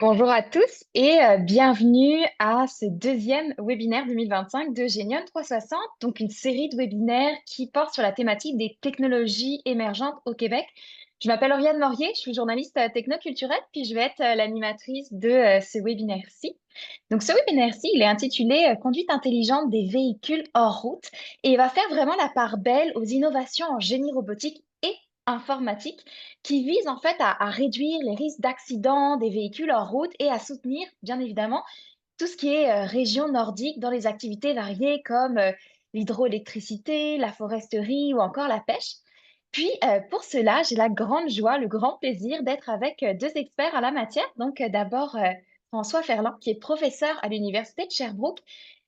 Bonjour à tous et bienvenue à ce deuxième webinaire 2025 de Genium 360, donc une série de webinaires qui porte sur la thématique des technologies émergentes au Québec. Je m'appelle Oriane Morier, je suis journaliste technoculturelle, puis je vais être l'animatrice de ce webinaire-ci. Donc ce webinaire-ci, il est intitulé Conduite intelligente des véhicules hors route et il va faire vraiment la part belle aux innovations en génie robotique et informatique qui vise en fait à réduire les risques d'accidents des véhicules en route et à soutenir, bien évidemment, tout ce qui est région nordique dans les activités variées comme l'hydroélectricité, la foresterie ou encore la pêche. Puis, pour cela, j'ai la grande joie, le grand plaisir d'être avec deux experts à la matière. Donc, d'abord, François Ferland, qui est professeur à l'Université de Sherbrooke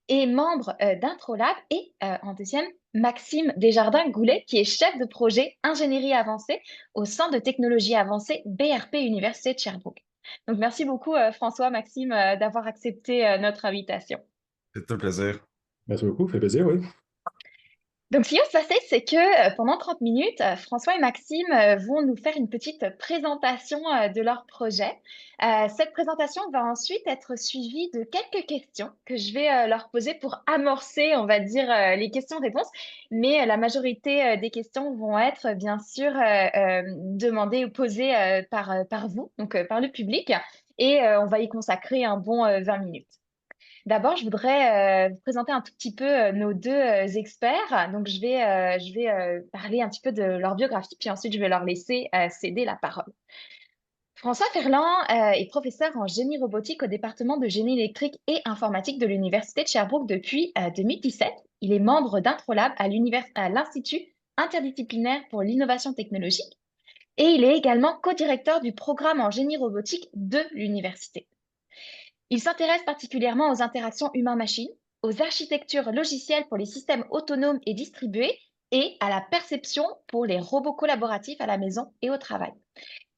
et membre d'Introlab, et en deuxième, Maxime Desjardins-Goulet, qui est chef de projet ingénierie avancée au Centre de technologie avancée BRP Université de Sherbrooke. Donc, merci beaucoup, François, Maxime, d'avoir accepté notre invitation. C'est un plaisir. Merci beaucoup, ça fait plaisir, oui. Donc, ce qui va se passer, c'est que pendant 30 minutes, François et Maxime vont nous faire une petite présentation de leur projet. Cette présentation va ensuite être suivie de quelques questions que je vais leur poser pour amorcer, on va dire, les questions-réponses. Mais la majorité des questions vont être, bien sûr, demandées ou posées par vous, donc par le public. Et on va y consacrer un bon 20 minutes. D'abord, je voudrais vous présenter un tout petit peu nos deux experts. Donc, je vais parler un petit peu de leur biographie, puis ensuite, je vais leur laisser céder la parole. François Ferland est professeur en génie robotique au département de génie électrique et informatique de l'Université de Sherbrooke depuis 2017. Il est membre d'Introlab à l'Institut interdisciplinaire pour l'innovation technologique et il est également co-directeur du programme en génie robotique de l'université. Il s'intéresse particulièrement aux interactions humain-machine, aux architectures logicielles pour les systèmes autonomes et distribués et à la perception pour les robots collaboratifs à la maison et au travail.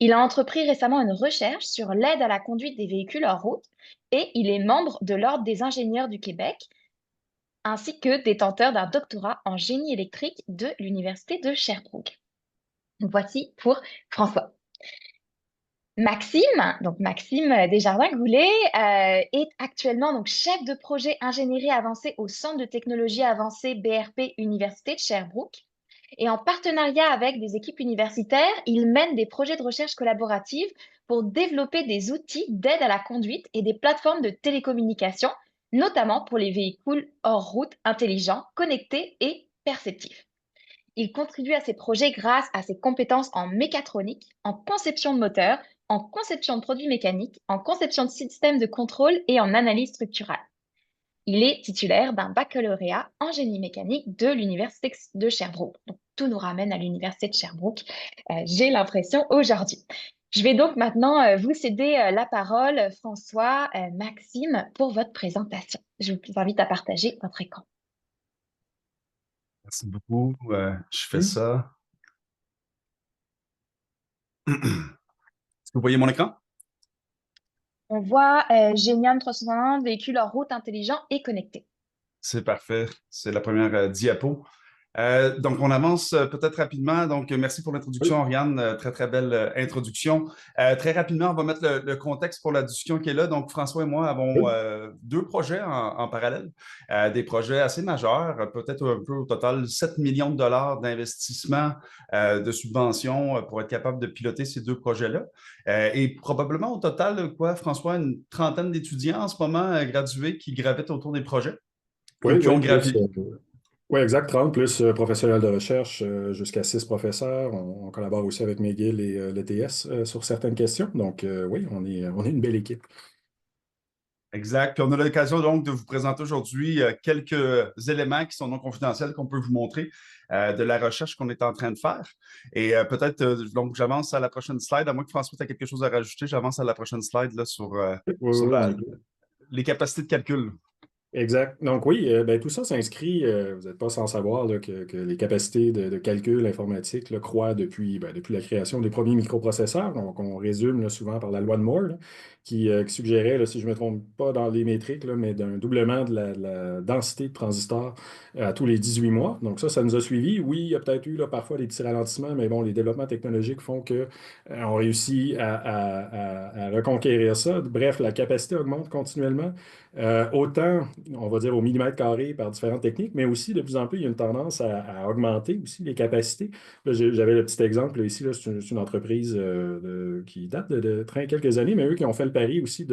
Il a entrepris récemment une recherche sur l'aide à la conduite des véhicules en route et il est membre de l'Ordre des ingénieurs du Québec ainsi que détenteur d'un doctorat en génie électrique de l'Université de Sherbrooke. Donc voici pour François. Maxime Desjardins-Goulet, est actuellement donc chef de projet ingénierie avancée au Centre de technologie avancée BRP Université de Sherbrooke. Et en partenariat avec des équipes universitaires, il mène des projets de recherche collaborative pour développer des outils d'aide à la conduite et des plateformes de télécommunication, notamment pour les véhicules hors route intelligents, connectés et perceptifs. Il contribue à ces projets grâce à ses compétences en mécatronique, en conception de moteurs, en conception de produits mécaniques, en conception de systèmes de contrôle et en analyse structurale. Il est titulaire d'un baccalauréat en génie mécanique de l'Université de Sherbrooke. Donc, tout nous ramène à l'Université de Sherbrooke, j'ai l'impression aujourd'hui. Je vais donc maintenant vous céder la parole, François, Maxime, pour votre présentation. Je vous invite à partager votre écran. Merci beaucoup. Je fais Oui. ça. Est-ce que vous voyez mon écran? On voit Genium 361, véhicule en route intelligent et connecté. C'est parfait. C'est la première diapo. Donc, on avance peut-être rapidement. Donc, merci pour l'introduction, Oui. Oriane. Très, très belle introduction. Très rapidement, on va mettre le contexte pour la discussion qui est là. Donc, François et moi avons Oui. deux projets en parallèle, des projets assez majeurs, peut-être un peu au total 7 millions de dollars d'investissement de subventions pour être capable de piloter ces deux projets-là. Et probablement au total, quoi, François, une trentaine d'étudiants en ce moment gradués qui gravitent autour des projets ou Oui, qui ont oui, plus, gravi. oui, exact, 30, plus professionnels de recherche, jusqu'à 6 professeurs. On collabore aussi avec McGill et l'ETS sur certaines questions. Donc, oui, on est une belle équipe. Exact. Puis on a l'occasion donc de vous présenter aujourd'hui quelques éléments qui sont non confidentiels qu'on peut vous montrer de la recherche qu'on est en train de faire. Et peut-être, donc j'avance à la prochaine slide, à moins que François ait quelque chose à rajouter, j'avance à la prochaine slide là, Oui, oui, sur oui, on est good. les capacités de calcul. Exact. Donc oui, ben, tout ça s'inscrit, vous n'êtes pas sans savoir là, que les capacités de calcul informatique là, croient depuis la création des premiers microprocesseurs. Donc on résume là, souvent par la loi de Moore, là, qui suggérait, là, si je ne me trompe pas dans les métriques, là, mais d'un doublement de la densité de transistors à tous les 18 mois. Donc ça nous a suivis. Oui, il y a peut-être eu là, parfois des petits ralentissements, mais bon, les développements technologiques font que on réussit à reconquérir ça. Bref, la capacité augmente continuellement. Autant, on va dire, au millimètre carré par différentes techniques, mais aussi, de plus en plus, il y a une tendance à augmenter aussi les capacités. Là, j'avais le petit exemple là, ici, là, c'est une entreprise qui date de très quelques années, mais eux qui ont fait le pari aussi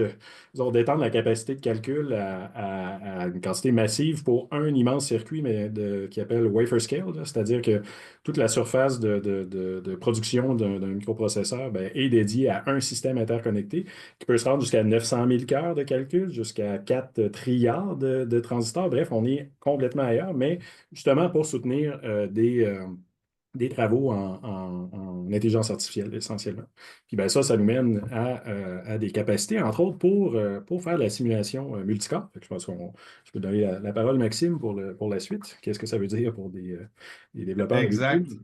disons, d'étendre la capacité de calcul à une quantité massive pour un immense circuit, mais qui appelle wafer scale, là. C'est-à-dire que toute la surface de production d'un microprocesseur ben, est dédiée à un système interconnecté qui peut se rendre jusqu'à 900 000 cœurs de calcul, jusqu'à 4 trilliards de transistors. Bref, on est complètement ailleurs, mais justement pour soutenir des travaux en intelligence artificielle, essentiellement. Puis ben, ça nous mène à des capacités, entre autres, pour faire de la simulation multicore. Fait que je pense je peux donner la parole, Maxime, pour la suite. Qu'est-ce que ça veut dire pour des développeurs de Exact. véhicules?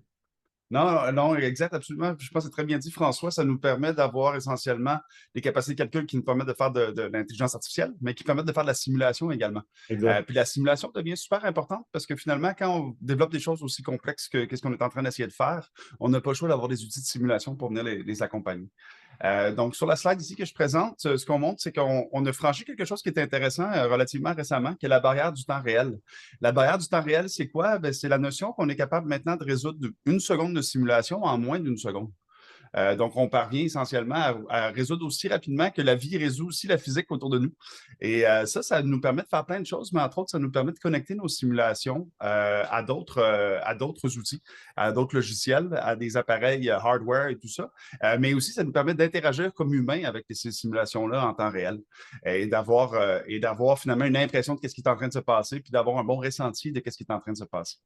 Non, non, exact, absolument. Je pense que c'est très bien dit, François. Ça nous permet d'avoir essentiellement des capacités de calcul qui nous permettent de faire de l'intelligence artificielle, mais qui permettent de faire de la simulation également. Exact. Puis la simulation devient super importante parce que finalement, quand on développe des choses aussi complexes que ce qu'on est en train d'essayer de faire, on n'a pas le choix d'avoir des outils de simulation pour venir les accompagner. Donc, sur la slide ici que je présente, ce qu'on montre, c'est qu'on a franchi quelque chose qui est intéressant relativement récemment, qui est la barrière du temps réel. La barrière du temps réel, c'est quoi? Ben, c'est la notion qu'on est capable maintenant de résoudre une seconde de simulation en moins d'une seconde. Donc, on parvient essentiellement à résoudre aussi rapidement que la vie résout aussi la physique autour de nous. Et ça nous permet de faire plein de choses, mais entre autres, ça nous permet de connecter nos simulations à d'autres outils, à d'autres logiciels, à des appareils hardware et tout ça. Mais aussi, ça nous permet d'interagir comme humains avec ces simulations-là en temps réel et d'avoir finalement une impression de ce qui est en train de se passer, puis d'avoir un bon ressenti de ce qui est en train de se passer.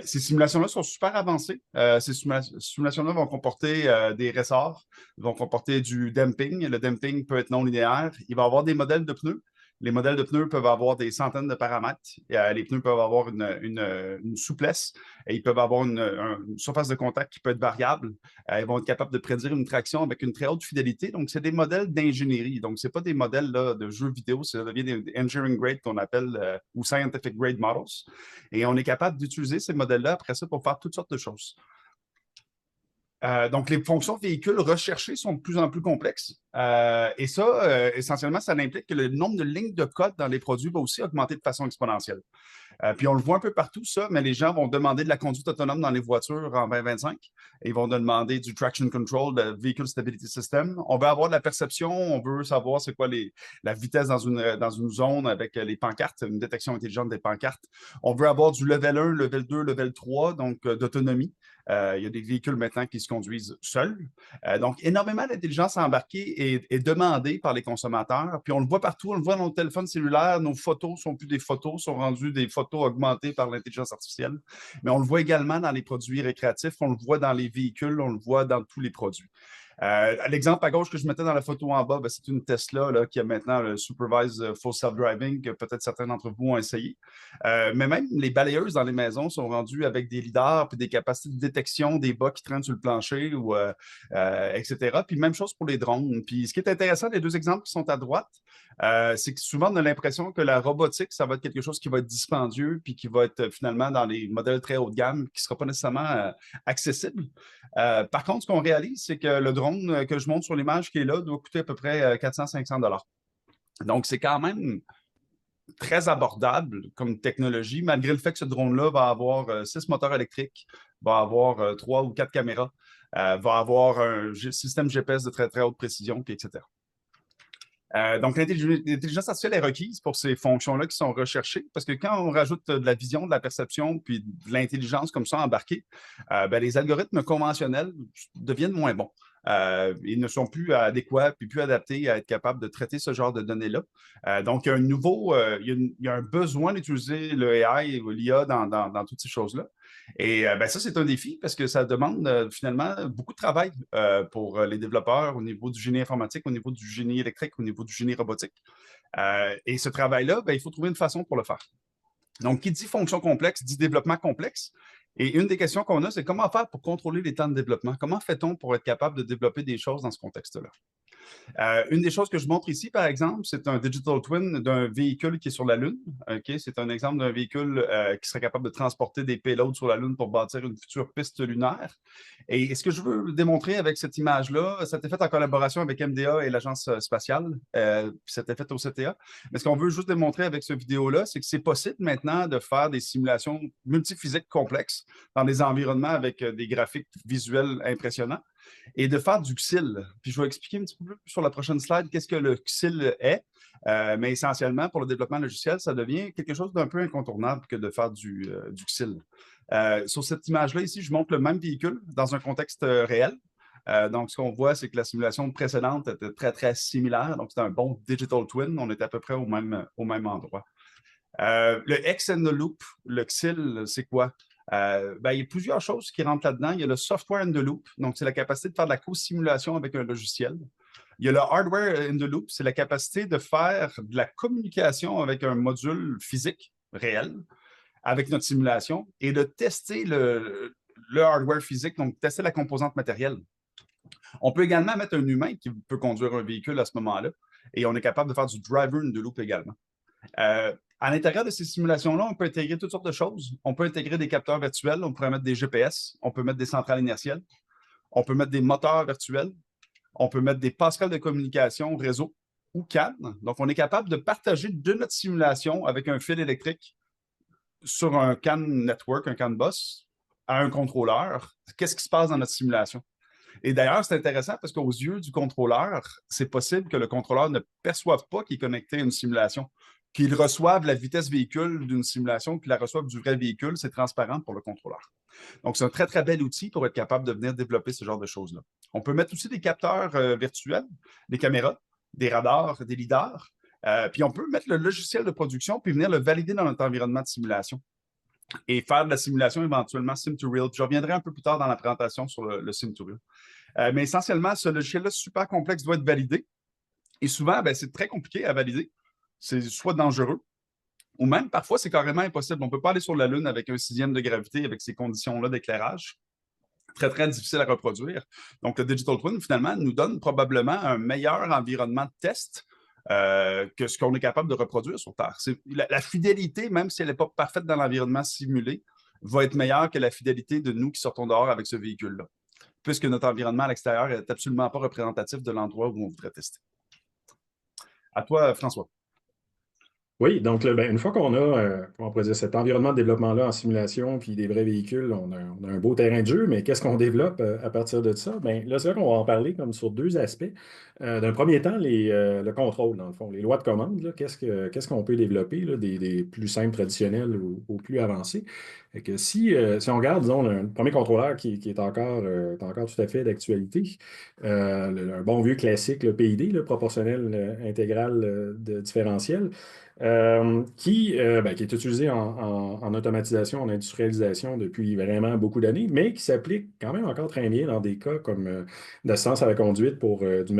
Ces simulations-là sont super avancées. Ces simulations-là vont comporter des ressorts, vont comporter du damping. Le damping peut être non linéaire. Il va y avoir des modèles de pneus. Les modèles de pneus peuvent avoir des centaines de paramètres. Les pneus peuvent avoir une souplesse et ils peuvent avoir une surface de contact qui peut être variable. Ils vont être capables de prédire une traction avec une très haute fidélité. Donc, c'est des modèles d'ingénierie. Donc, ce n'est pas des modèles là, de jeux vidéo, ça devient des engineering grade qu'on appelle ou scientific grade models. Et on est capable d'utiliser ces modèles-là après ça pour faire toutes sortes de choses. Donc, les fonctions véhicules recherchées sont de plus en plus complexes. Et ça, essentiellement, ça implique que le nombre de lignes de code dans les produits va aussi augmenter de façon exponentielle. Puis on le voit un peu partout, ça, mais les gens vont demander de la conduite autonome dans les voitures en 2025. Ils vont demander du traction control, de vehicle stability system. On veut avoir de la perception, on veut savoir c'est quoi la vitesse dans une zone avec les pancartes, une détection intelligente des pancartes. On veut avoir du level 1, level 2, level 3, donc d'autonomie. Il y a des véhicules maintenant qui se conduisent seuls. Donc, énormément d'intelligence embarquée est demandée par les consommateurs. Puis on le voit partout, on le voit dans nos téléphones cellulaires. Nos photos sont plus des photos, sont rendues des photos augmentées par l'intelligence artificielle. Mais on le voit également dans les produits récréatifs, on le voit dans les véhicules, on le voit dans tous les produits. L'exemple à gauche que je mettais dans la photo en bas, ben, c'est une Tesla là, qui a maintenant le Supervised Full Self-Driving que peut-être certains d'entre vous ont essayé. Mais même les balayeuses dans les maisons sont rendues avec des lidars et des capacités de détection des bas qui traînent sur le plancher, etc. Puis même chose pour les drones. Puis ce qui est intéressant, les deux exemples qui sont à droite, c'est que souvent on a l'impression que la robotique, ça va être quelque chose qui va être dispendieux puis qui va être finalement dans les modèles très haut de gamme qui ne sera pas nécessairement accessible. Par contre, ce qu'on réalise, c'est que le drone que je montre sur l'image qui est là doit coûter à peu près 400-500 $. Donc, c'est quand même très abordable comme technologie, malgré le fait que ce drone-là va avoir 6 moteurs électriques, va avoir 3 ou 4 caméras, va avoir un système GPS de très, très haute précision, puis etc. Donc, l'intelligence artificielle est requise pour ces fonctions-là qui sont recherchées, parce que quand on rajoute de la vision, de la perception, puis de l'intelligence comme ça embarquée, ben, les algorithmes conventionnels deviennent moins bons. Ils ne sont plus adéquats puis plus adaptés à être capables de traiter ce genre de données-là. Donc, il y a il y a un besoin d'utiliser le AI ou l'IA dans toutes ces choses-là. Et ben, ça, c'est un défi parce que ça demande finalement beaucoup de travail pour les développeurs au niveau du génie informatique, au niveau du génie électrique, au niveau du génie robotique. Et ce travail-là, ben, il faut trouver une façon pour le faire. Donc, qui dit fonction complexe dit développement complexe. Et une des questions qu'on a, c'est comment faire pour contrôler les temps de développement? Comment fait-on pour être capable de développer des choses dans ce contexte-là? Une des choses que je montre ici, par exemple, c'est un digital twin d'un véhicule qui est sur la Lune. Okay? C'est un exemple d'un véhicule qui serait capable de transporter des payloads sur la Lune pour bâtir une future piste lunaire. Et ce que je veux démontrer avec cette image-là, ça a été fait en collaboration avec MDA et l'Agence spatiale, puis ça a été fait au CTA. Mais ce qu'on veut juste démontrer avec cette vidéo-là, c'est que c'est possible maintenant de faire des simulations multiphysiques complexes dans des environnements avec des graphiques visuels impressionnants et de faire du XIL. Puis je vais expliquer un petit peu plus sur la prochaine slide qu'est-ce que le XIL est. Mais essentiellement, pour le développement logiciel, ça devient quelque chose d'un peu incontournable que de faire du XIL. Sur cette image-là, ici, je montre le même véhicule dans un contexte réel. Donc, ce qu'on voit, c'est que la simulation précédente était très, très similaire. Donc, c'est un bon digital twin. On est à peu près au même endroit. Le X and the Loop, le XIL, c'est quoi? Ben, il y a plusieurs choses qui rentrent là-dedans. Il y a le software in the loop, donc c'est la capacité de faire de la co-simulation avec un logiciel. Il y a le hardware in the loop, c'est la capacité de faire de la communication avec un module physique réel, avec notre simulation, et de tester le hardware physique, donc tester la composante matérielle. On peut également mettre un humain qui peut conduire un véhicule à ce moment-là, et on est capable de faire du driver in the loop également. À l'intérieur de ces simulations-là, on peut intégrer toutes sortes de choses. On peut intégrer des capteurs virtuels, on pourrait mettre des GPS, on peut mettre des centrales inertielles, on peut mettre des moteurs virtuels, on peut mettre des passerelles de communication réseau ou CAN. Donc, on est capable de partager de notre simulation avec un fil électrique sur un CAN network, un CAN bus, à un contrôleur. Qu'est-ce qui se passe dans notre simulation? Et d'ailleurs, c'est intéressant parce qu'aux yeux du contrôleur, c'est possible que le contrôleur ne perçoive pas qu'il est connecté à une simulation, qu'il reçoive la vitesse véhicule d'une simulation, qu'il la reçoive du vrai véhicule, c'est transparent pour le contrôleur. Donc, c'est un très, très bel outil pour être capable de venir développer ce genre de choses-là. On peut mettre aussi des capteurs virtuels, des caméras, des radars, des lidars, puis on peut mettre le logiciel de production puis venir le valider dans notre environnement de simulation et faire de la simulation éventuellement Sim2Real. Je reviendrai un peu plus tard dans la présentation sur le Sim2Real. Mais essentiellement, ce logiciel-là super complexe doit être validé. Et souvent, ben, c'est très compliqué à valider. C'est soit dangereux, ou même parfois, c'est carrément impossible. On ne peut pas aller sur la Lune avec un sixième de gravité, avec ces conditions-là d'éclairage. Très, très difficile à reproduire. Donc, le Digital Twin, finalement, nous donne probablement un meilleur environnement de test que ce qu'on est capable de reproduire sur Terre. La fidélité, même si elle n'est pas parfaite dans l'environnement simulé, va être meilleure que la fidélité de nous qui sortons dehors avec ce véhicule-là, puisque notre environnement à l'extérieur n'est absolument pas représentatif de l'endroit où on voudrait tester. À toi, François. Oui, donc là, ben, une fois qu'on a comment on pourrait dire, cet environnement de développement-là en simulation, puis des vrais véhicules, on a un beau terrain de jeu, mais qu'est-ce qu'on développe à partir de ça? Bien, là, c'est vrai qu'on va en parler comme sur deux aspects. D'un premier temps, le contrôle, dans le fond, les lois de commande, là, qu'est-ce qu'on peut développer, là, des plus simples traditionnels aux plus avancés. Fait que si on regarde, disons, le premier contrôleur qui est encore tout à fait d'actualité, un bon vieux classique, le PID, le proportionnel intégral de différentiel, qui est utilisé en automatisation, en industrialisation depuis vraiment beaucoup d'années, mais qui s'applique quand même encore très bien dans des cas comme d'assistance à la conduite pour du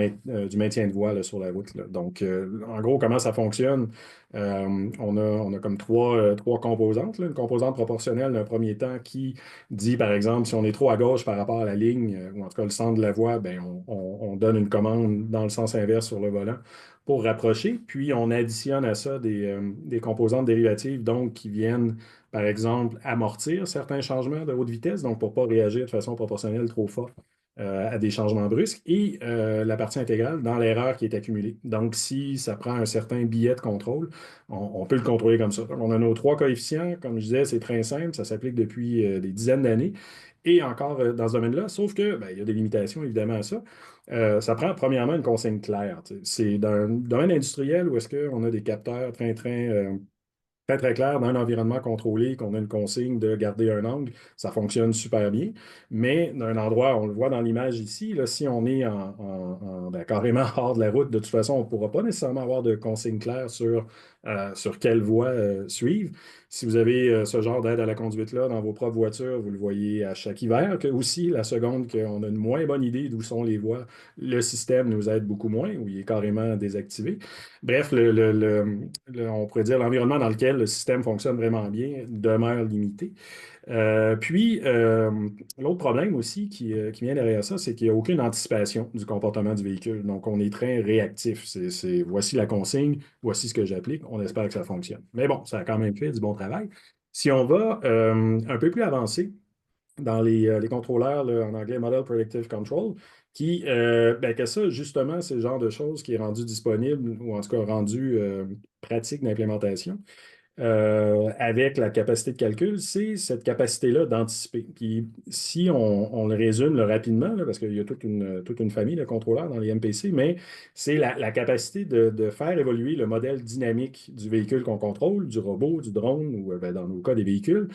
maintien de voie là, sur la route. Là. Donc, en gros, comment ça fonctionne? On a comme trois composantes. Là. Une composante proportionnelle d'un premier temps qui dit, par exemple, si on est trop à gauche par rapport à la ligne, ou en tout cas le centre de la voie, ben, on donne une commande dans le sens inverse sur le volant pour rapprocher, puis on additionne à ça des composantes dérivatives donc qui viennent, par exemple, amortir certains changements de haute vitesse, donc pour ne pas réagir de façon proportionnelle trop forte à des changements brusques, et la partie intégrale dans l'erreur qui est accumulée. Donc, si ça prend un certain billet de contrôle, on peut le contrôler comme ça. Donc, on a nos trois coefficients, comme je disais, c'est très simple, ça s'applique depuis des dizaines d'années. Et encore dans ce domaine-là, sauf que il y a des limitations évidemment à ça. Ça prend premièrement une consigne claire. C'est dans un domaine industriel où est-ce qu'on a des capteurs train-train très, très clair, dans un environnement contrôlé, qu'on a une consigne de garder un angle, ça fonctionne super bien. Mais d'un endroit, on le voit dans l'image ici, là, si on est carrément hors de la route, de toute façon, on ne pourra pas nécessairement avoir de consigne claire sur quelle voie suivre. Si vous avez ce genre d'aide à la conduite-là dans vos propres voitures, vous le voyez à chaque hiver, que aussi, la seconde qu'on a une moins bonne idée d'où sont les voies, le système nous aide beaucoup moins, ou il est carrément désactivé. Bref, on pourrait dire l'environnement dans lequel le système fonctionne vraiment bien demeure limité. L'autre problème aussi qui vient derrière ça, c'est qu'il n'y a aucune anticipation du comportement du véhicule. Donc, on est très réactif. Voici la consigne, voici ce que j'applique, on espère que ça fonctionne. Mais bon, ça a quand même fait du bon travail. Si on va un peu plus avancé dans les contrôleurs, là, en anglais Model Predictive Control, que ça, justement, c'est le genre de choses qui est rendu disponible, ou en tout cas rendu pratique d'implémentation avec la capacité de calcul, c'est cette capacité-là d'anticiper. Puis si on le résume là, rapidement, là, parce qu'il y a toute une famille de contrôleurs dans les MPC, mais c'est la capacité de faire évoluer le modèle dynamique du véhicule qu'on contrôle, du robot, du drone, ou dans nos cas des véhicules,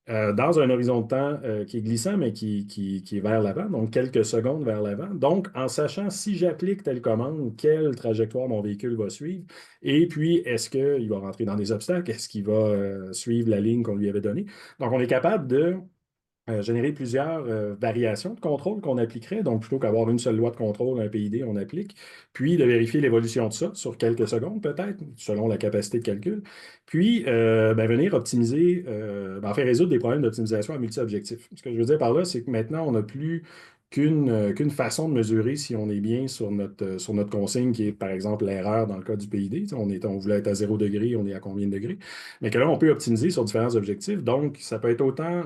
dans un horizon de temps qui est glissant, mais qui est vers l'avant, donc quelques secondes vers l'avant. Donc, en sachant si j'applique telle commande, quelle trajectoire mon véhicule va suivre, et puis est-ce qu'il va rentrer dans des obstacles, est-ce qu'il va suivre la ligne qu'on lui avait donnée. Donc, on est capable de générer plusieurs variations de contrôle qu'on appliquerait. Donc, plutôt qu'avoir une seule loi de contrôle, un PID, on applique, puis de vérifier l'évolution de ça sur quelques secondes peut-être, selon la capacité de calcul, puis venir optimiser, résoudre des problèmes d'optimisation à multi-objectifs. Ce que je veux dire par là, c'est que maintenant, on n'a plus qu'une façon de mesurer si on est bien sur notre consigne, qui est par exemple l'erreur dans le cas du PID. On voulait être à 0 degré, on est à combien de degrés? Mais que là, on peut optimiser sur différents objectifs. Donc, ça peut être autant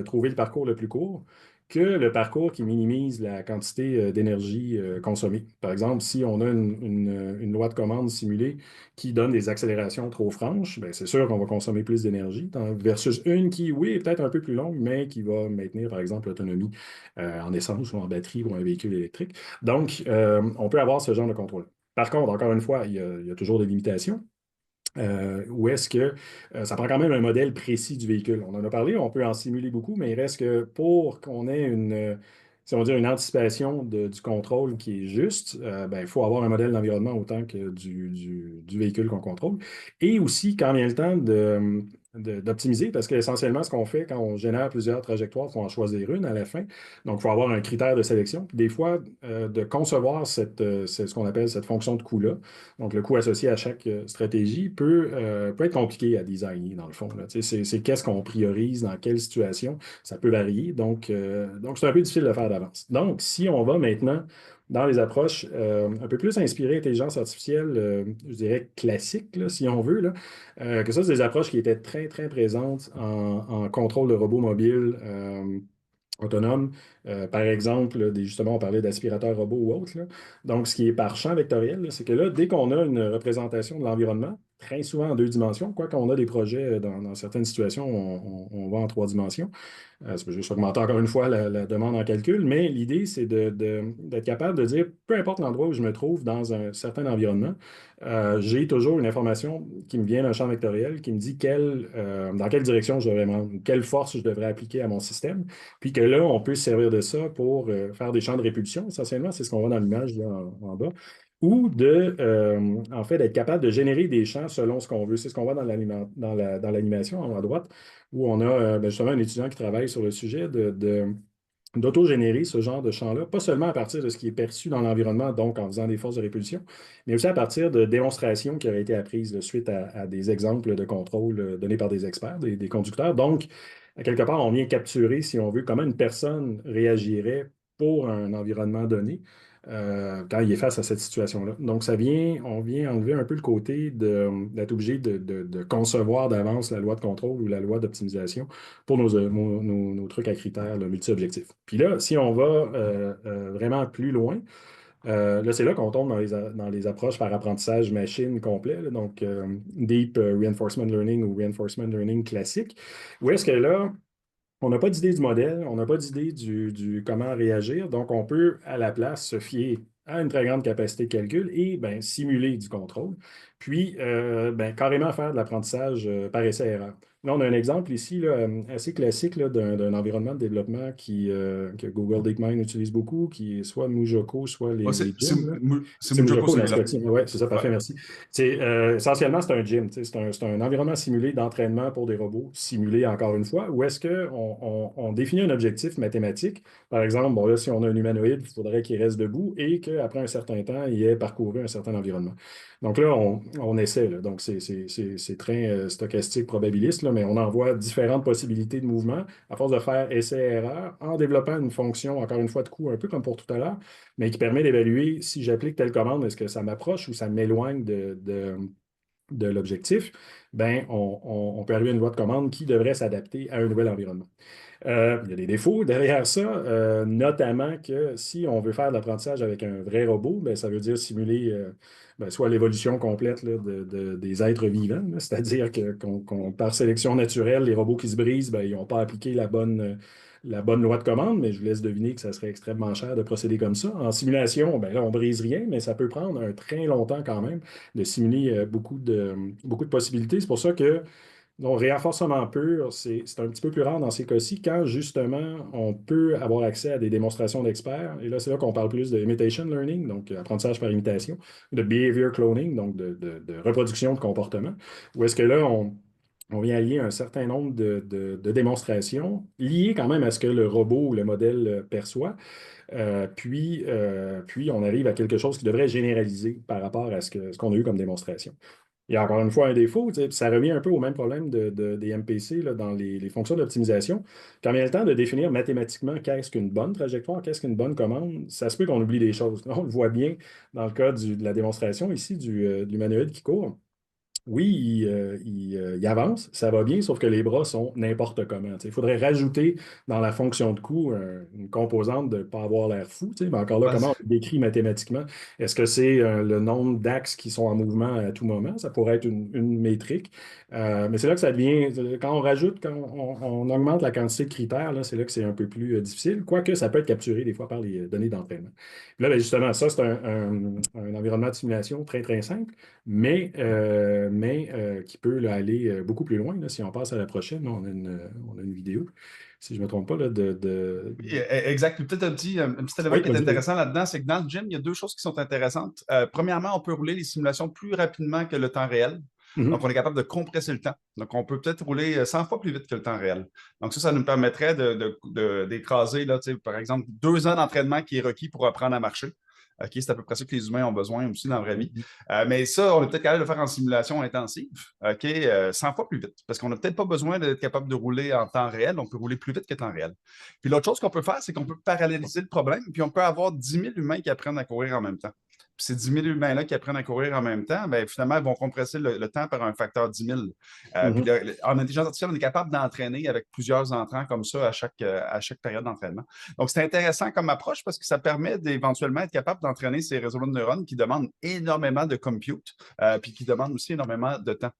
trouver le parcours le plus court que le parcours qui minimise la quantité d'énergie consommée. Par exemple, si on a une loi de commande simulée qui donne des accélérations trop franches, ben, c'est sûr qu'on va consommer plus d'énergie versus une qui, oui, est peut-être un peu plus longue, mais qui va maintenir, par exemple, l'autonomie en essence ou en batterie ou un véhicule électrique. Donc, on peut avoir ce genre de contrôle. Par contre, encore une fois, il y a toujours des limitations. Ou est-ce que ça prend quand même un modèle précis du véhicule? On en a parlé, on peut en simuler beaucoup, mais il reste que pour qu'on ait si on veut dire une anticipation du contrôle qui est juste, il faut avoir un modèle d'environnement autant que du véhicule qu'on contrôle. Et aussi, quand vient le temps d'optimiser, parce qu'essentiellement, ce qu'on fait quand on génère plusieurs trajectoires, il faut en choisir une à la fin. Donc, il faut avoir un critère de sélection. Puis des fois, de concevoir ce qu'on appelle cette fonction de coût-là, donc, le coût associé à chaque stratégie peut être compliqué à designer, dans le fond. Là. C'est qu'est-ce qu'on priorise, dans quelle situation, ça peut varier. Donc c'est un peu difficile de le faire d'avance. Donc, si on va maintenant dans les approches un peu plus inspirées intelligence artificielle, je dirais classique, là, si on veut, là, que ça, c'est des approches qui étaient très, très présentes en contrôle de robots mobiles autonomes. Par exemple, là, justement, on parlait d'aspirateurs robots ou autres. Là. Donc, ce qui est par champ vectoriel, là, c'est que là, dès qu'on a une représentation de l'environnement, très souvent en deux dimensions, quoi qu'on a des projets dans certaines situations, on va en trois dimensions. Ça peut juste augmenter encore une fois la demande en calcul, mais l'idée, c'est d'être capable de dire, peu importe l'endroit où je me trouve dans un certain environnement, j'ai toujours une information qui me vient d'un champ vectoriel qui me dit dans quelle direction je devrais quelle force je devrais appliquer à mon système. Puis que là, on peut se servir de ça pour faire des champs de répulsion. Essentiellement, c'est ce qu'on voit dans l'image là, en bas. Ou en fait, d'être capable de générer des champs selon ce qu'on veut. C'est ce qu'on voit dans l'animation en haut à droite, où on a justement un étudiant qui travaille sur le sujet d'auto-générer ce genre de champ-là, pas seulement à partir de ce qui est perçu dans l'environnement, donc en faisant des forces de répulsion, mais aussi à partir de démonstrations qui auraient été apprises suite à des exemples de contrôle donnés par des experts, des conducteurs. Donc, à quelque part, on vient capturer, si on veut, comment une personne réagirait pour un environnement donné quand il est face à cette situation-là. Donc, on vient enlever un peu le côté d'être obligé de concevoir d'avance la loi de contrôle ou la loi d'optimisation pour nos trucs à critères multi-objectifs. Puis là, si on va vraiment plus loin, là, c'est là qu'on tombe dans les approches par apprentissage machine complet, là, donc Deep Reinforcement Learning ou Reinforcement Learning classique, où est-ce que là, on n'a pas d'idée du modèle, on n'a pas d'idée du comment réagir, donc on peut à la place se fier à une très grande capacité de calcul et ben, simuler du contrôle, puis ben, carrément faire de l'apprentissage par essai-erreur. Là, on a un exemple ici là, assez classique là, d'un environnement de développement que Google DeepMind utilise beaucoup, qui est soit Mujoko, soit Ouais, les gyms, là. c'est C'est Mujoko Mujoko dans ce celui-là. cas-ci. Oui, c'est ça, Ouais. parfait, merci. Essentiellement, c'est un gym. C'est un environnement simulé d'entraînement pour des robots, simulé encore une fois, où est-ce qu'on définit un objectif mathématique. Par exemple, bon, là, si on a un humanoïde, il faudrait qu'il reste debout et qu'après un certain temps, il ait parcouru un certain environnement. Donc là, on essaie. Là. Donc, c'est très stochastique, probabiliste, là, mais on envoie différentes possibilités de mouvement à force de faire essai-erreur en développant une fonction, encore une fois, de coût, un peu comme pour tout à l'heure, mais qui permet d'évaluer si j'applique telle commande, est-ce que ça m'approche ou ça m'éloigne de l'objectif? Ben, on peut arriver à une voie de commande qui devrait s'adapter à un nouvel environnement. Il y a des défauts derrière ça, notamment que si on veut faire de l'apprentissage avec un vrai robot, ben, ça veut dire simuler ben, soit l'évolution complète là, des êtres vivants, là, c'est-à-dire par sélection naturelle, les robots qui se brisent, ben, ils n'ont pas appliqué la bonne loi de commande, mais je vous laisse deviner que ça serait extrêmement cher de procéder comme ça. En simulation, ben, là, on ne brise rien, mais ça peut prendre un très longtemps quand même de simuler beaucoup de possibilités. C'est pour ça que donc, renforcement pur, c'est un petit peu plus rare dans ces cas-ci quand justement on peut avoir accès à des démonstrations d'experts. Et là, c'est là qu'on parle plus de imitation learning, donc apprentissage par imitation, de behavior cloning, donc de reproduction de comportement, où est-ce que là, on vient allier un certain nombre de démonstrations liées quand même à ce que le robot ou le modèle perçoit. Puis, on arrive à quelque chose qui devrait généraliser par rapport à ce qu'on a eu comme démonstration. Il y a encore une fois un défaut, tu sais, puis ça revient un peu au même problème des MPC là, dans les fonctions d'optimisation. Quand il y a le temps de définir mathématiquement qu'est-ce qu'une bonne trajectoire, qu'est-ce qu'une bonne commande, ça se peut qu'on oublie des choses. Là, on le voit bien dans le cas de la démonstration ici de l'humanoïde qui court. Oui, il avance, ça va bien, sauf que les bras sont n'importe comment. Tu sais. Il faudrait rajouter dans la fonction de coût une composante de ne pas avoir l'air fou. Tu sais. Mais encore là, Ouais, comment on le décrit mathématiquement? Est-ce que c'est le nombre d'axes qui sont en mouvement à tout moment? Ça pourrait être une métrique. Mais c'est là que ça devient, quand on rajoute, quand on augmente la quantité de critères, là, c'est là que c'est un peu plus difficile, quoique ça peut être capturé des fois par les données d'entraînement. Puis là, ben, justement, ça, c'est un environnement de simulation très, très simple mais qui peut là, aller beaucoup plus loin. Là. Si on passe à la prochaine, là, on a une vidéo, si je ne me trompe pas, là, oui, exact. Puis peut-être un petit élément Oui, qui est vas-y, vas-y. intéressant là-dedans, c'est que dans le gym, il y a deux choses qui sont intéressantes. Premièrement, on peut rouler les simulations plus rapidement que le temps réel. Donc, Mhm, on est capable de compresser le temps. Donc, on peut peut-être rouler 100 fois plus vite que le temps réel. Donc, ça nous permettrait d'écraser, là, tu sais, par exemple, 2 ans d'entraînement qui est requis pour apprendre à marcher. OK, c'est à peu près ça que les humains ont besoin aussi dans la vraie vie. mhm, Mais ça, on est peut-être capable de le faire en simulation intensive, OK, 100 fois plus vite. Parce qu'on n'a peut-être pas besoin d'être capable de rouler en temps réel. On peut rouler plus vite que temps réel. Puis l'autre chose qu'on peut faire, c'est qu'on peut paralléliser le problème, puis on peut avoir 10 000 humains qui apprennent à courir en même temps. Puis ces 10 000 humains-là qui apprennent à courir en même temps, bien, finalement, ils vont compresser le temps par un facteur 10 000. Puis mhm. là, en intelligence artificielle, on est capable d'entraîner avec plusieurs entrants comme ça à chaque période d'entraînement. Donc, c'est intéressant comme approche parce que ça permet d'éventuellement être capable d'entraîner ces réseaux de neurones qui demandent énormément de compute, puis qui demandent aussi énormément de temps.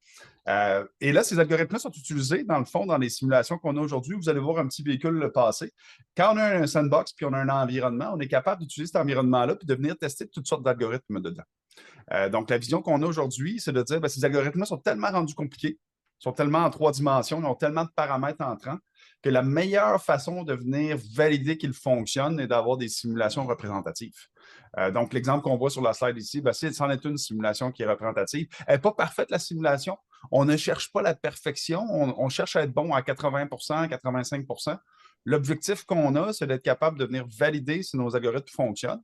Et là, ces algorithmes-là sont utilisés, dans le fond, dans les simulations qu'on a aujourd'hui. Vous allez voir un petit véhicule passer. Quand on a un sandbox puis on a un environnement, on est capable d'utiliser cet environnement-là puis de venir tester toutes sortes d'algorithmes dedans. Donc, la vision qu'on a aujourd'hui, c'est de dire que ces algorithmes-là sont tellement rendus compliqués, sont tellement en 3 dimensions, ils ont tellement de paramètres entrants, que la meilleure façon de venir valider qu'ils fonctionnent est d'avoir des simulations représentatives. Donc, l'exemple qu'on voit sur la slide ici, c'en est une simulation qui est représentative. Elle n'est pas parfaite, la simulation. On ne cherche pas la perfection. On cherche à être bon à 80 85. L'objectif qu'on a, c'est d'être capable de venir valider si nos algorithmes fonctionnent,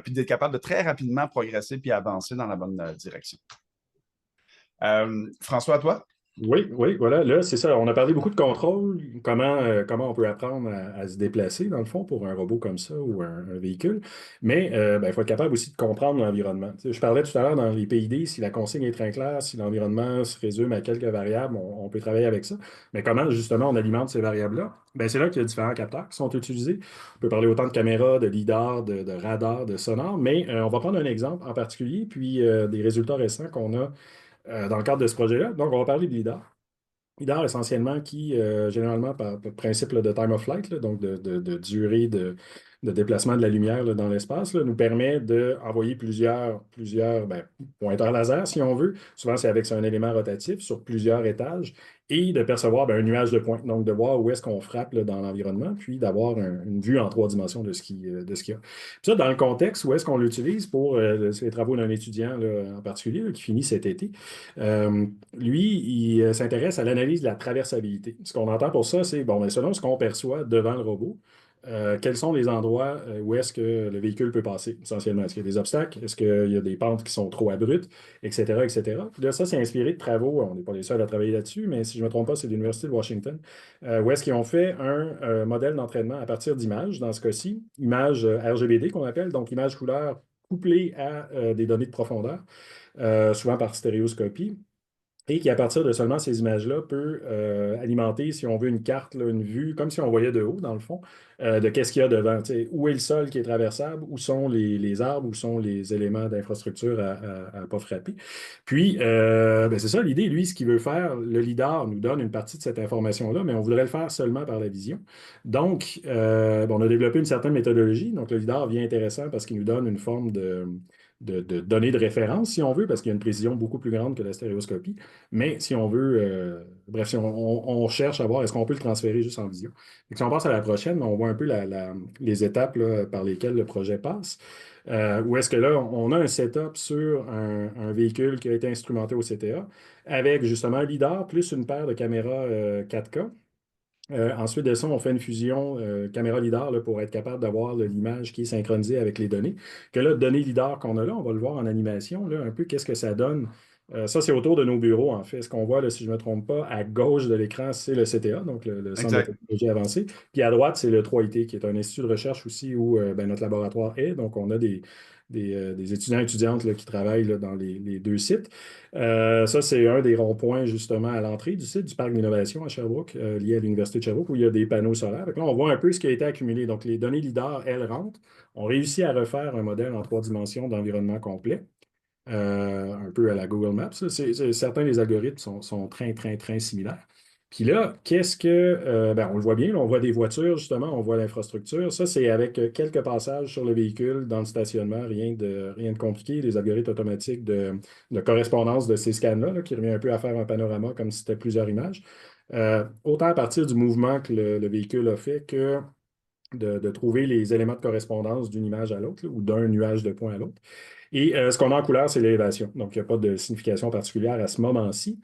puis d'être capable de très rapidement progresser puis avancer dans la bonne direction. François, à toi? Oui, oui, voilà. Là, c'est ça. On a parlé beaucoup de contrôle, comment on peut apprendre à se déplacer, dans le fond, pour un robot comme ça ou un véhicule. Mais ben, il faut être capable aussi de comprendre l'environnement. Tu sais, je parlais tout à l'heure dans les PID, si la consigne est très claire, si l'environnement se résume à quelques variables, on peut travailler avec ça. Mais comment, justement, on alimente ces variables-là? Ben, c'est là qu'il y a différents capteurs qui sont utilisés. On peut parler autant de caméras, de lidar, de radar, de sonar, mais on va prendre un exemple en particulier, puis des résultats récents qu'on a dans le cadre de ce projet-là. Donc, on va parler de LIDAR. LIDAR, essentiellement, qui, généralement, par principe là, de time of flight, là, donc de durée de déplacement de la lumière là, dans l'espace, là, nous permet d'envoyer plusieurs pointeurs laser, si on veut. Souvent, c'est avec un élément rotatif sur plusieurs étages et de percevoir un nuage de points. Donc, de voir où est-ce qu'on frappe là, dans l'environnement, puis d'avoir une vue en 3 dimensions de ce qu'il y a. Puis ça, dans le contexte, où est-ce qu'on l'utilise pour les travaux d'un étudiant là, en particulier là, qui finit cet été, euh, lui, il s'intéresse à l'analyse de la traversabilité. Ce qu'on entend pour ça, c'est, bon, ben, selon ce qu'on perçoit devant le robot, quels sont les endroits où est-ce que le véhicule peut passer, essentiellement? Est-ce qu'il y a des obstacles? Est-ce qu'il y a des pentes qui sont trop abruptes, etc., etc. Puis là, ça, c'est inspiré de travaux, on n'est pas les seuls à travailler là-dessus, mais si je ne me trompe pas, c'est l'Université de Washington, où est-ce qu'ils ont fait un modèle d'entraînement à partir d'images, dans ce cas-ci, images RGBD qu'on appelle, donc images couleurs couplées à des données de profondeur, souvent par stéréoscopie et qui, à partir de seulement ces images-là, peut alimenter, si on veut, une carte, là, une vue, comme si on voyait de haut, dans le fond, de qu'est-ce qu'il y a devant. Où est le sol qui est traversable, où sont les arbres, où sont les éléments d'infrastructure à ne pas frapper. Puis, ben, c'est ça l'idée. Lui, ce qu'il veut faire, le LIDAR nous donne une partie de cette information-là, mais on voudrait le faire seulement par la vision. Donc, bon, on a développé une certaine méthodologie. Donc, le LIDAR vient intéressant parce qu'il nous donne une forme de données de référence, si on veut, parce qu'il y a une précision beaucoup plus grande que la stéréoscopie. Mais si on veut, bref, si on cherche à voir est-ce qu'on peut le transférer juste en vision. Donc, si on passe à la prochaine, on voit un peu les étapes là, par lesquelles le projet passe. Où est-ce que là, on a un setup sur un véhicule qui a été instrumenté au CTA avec justement un LIDAR plus une paire de caméras 4K. Ensuite de ça, on fait une fusion caméra LIDAR là, pour être capable d'avoir l'image qui est synchronisée avec les données. Que là, données LIDAR qu'on a là, on va le voir en animation, là, un peu qu'est-ce que ça donne. Ça, c'est autour de nos bureaux, en fait. Ce qu'on voit, là, si je ne me trompe pas, à gauche de l'écran, c'est le CTA, donc le Centre de Exact. technologie avancée. Puis à droite, c'est le 3IT, qui est un institut de recherche aussi où ben, notre laboratoire est. Donc, on a des étudiants et étudiantes là, qui travaillent là, dans les deux sites. Ça, c'est un des ronds-points justement à l'entrée du site du parc d'innovation à Sherbrooke, lié à l'Université de Sherbrooke, où il y a des panneaux solaires. Donc là, on voit un peu ce qui a été accumulé. Donc, les données LIDAR, elles rentrent. On réussit à refaire un modèle en 3 dimensions d'environnement complet, un peu à la Google Maps. Certains des algorithmes sont très similaires. Puis là, ben, on le voit bien, là, on voit des voitures, justement, on voit l'infrastructure. Ça, c'est avec quelques passages sur le véhicule dans le stationnement, rien de compliqué. Les algorithmes automatiques de correspondance de ces scans-là, là, qui revient un peu à faire un panorama comme si c'était plusieurs images. Autant à partir du mouvement que le véhicule a fait que de trouver les éléments de correspondance d'une image à l'autre, là, ou d'un nuage de points à l'autre. Et ce qu'on a en couleur, c'est l'élévation. Donc, il n'y a pas de signification particulière à ce moment-ci.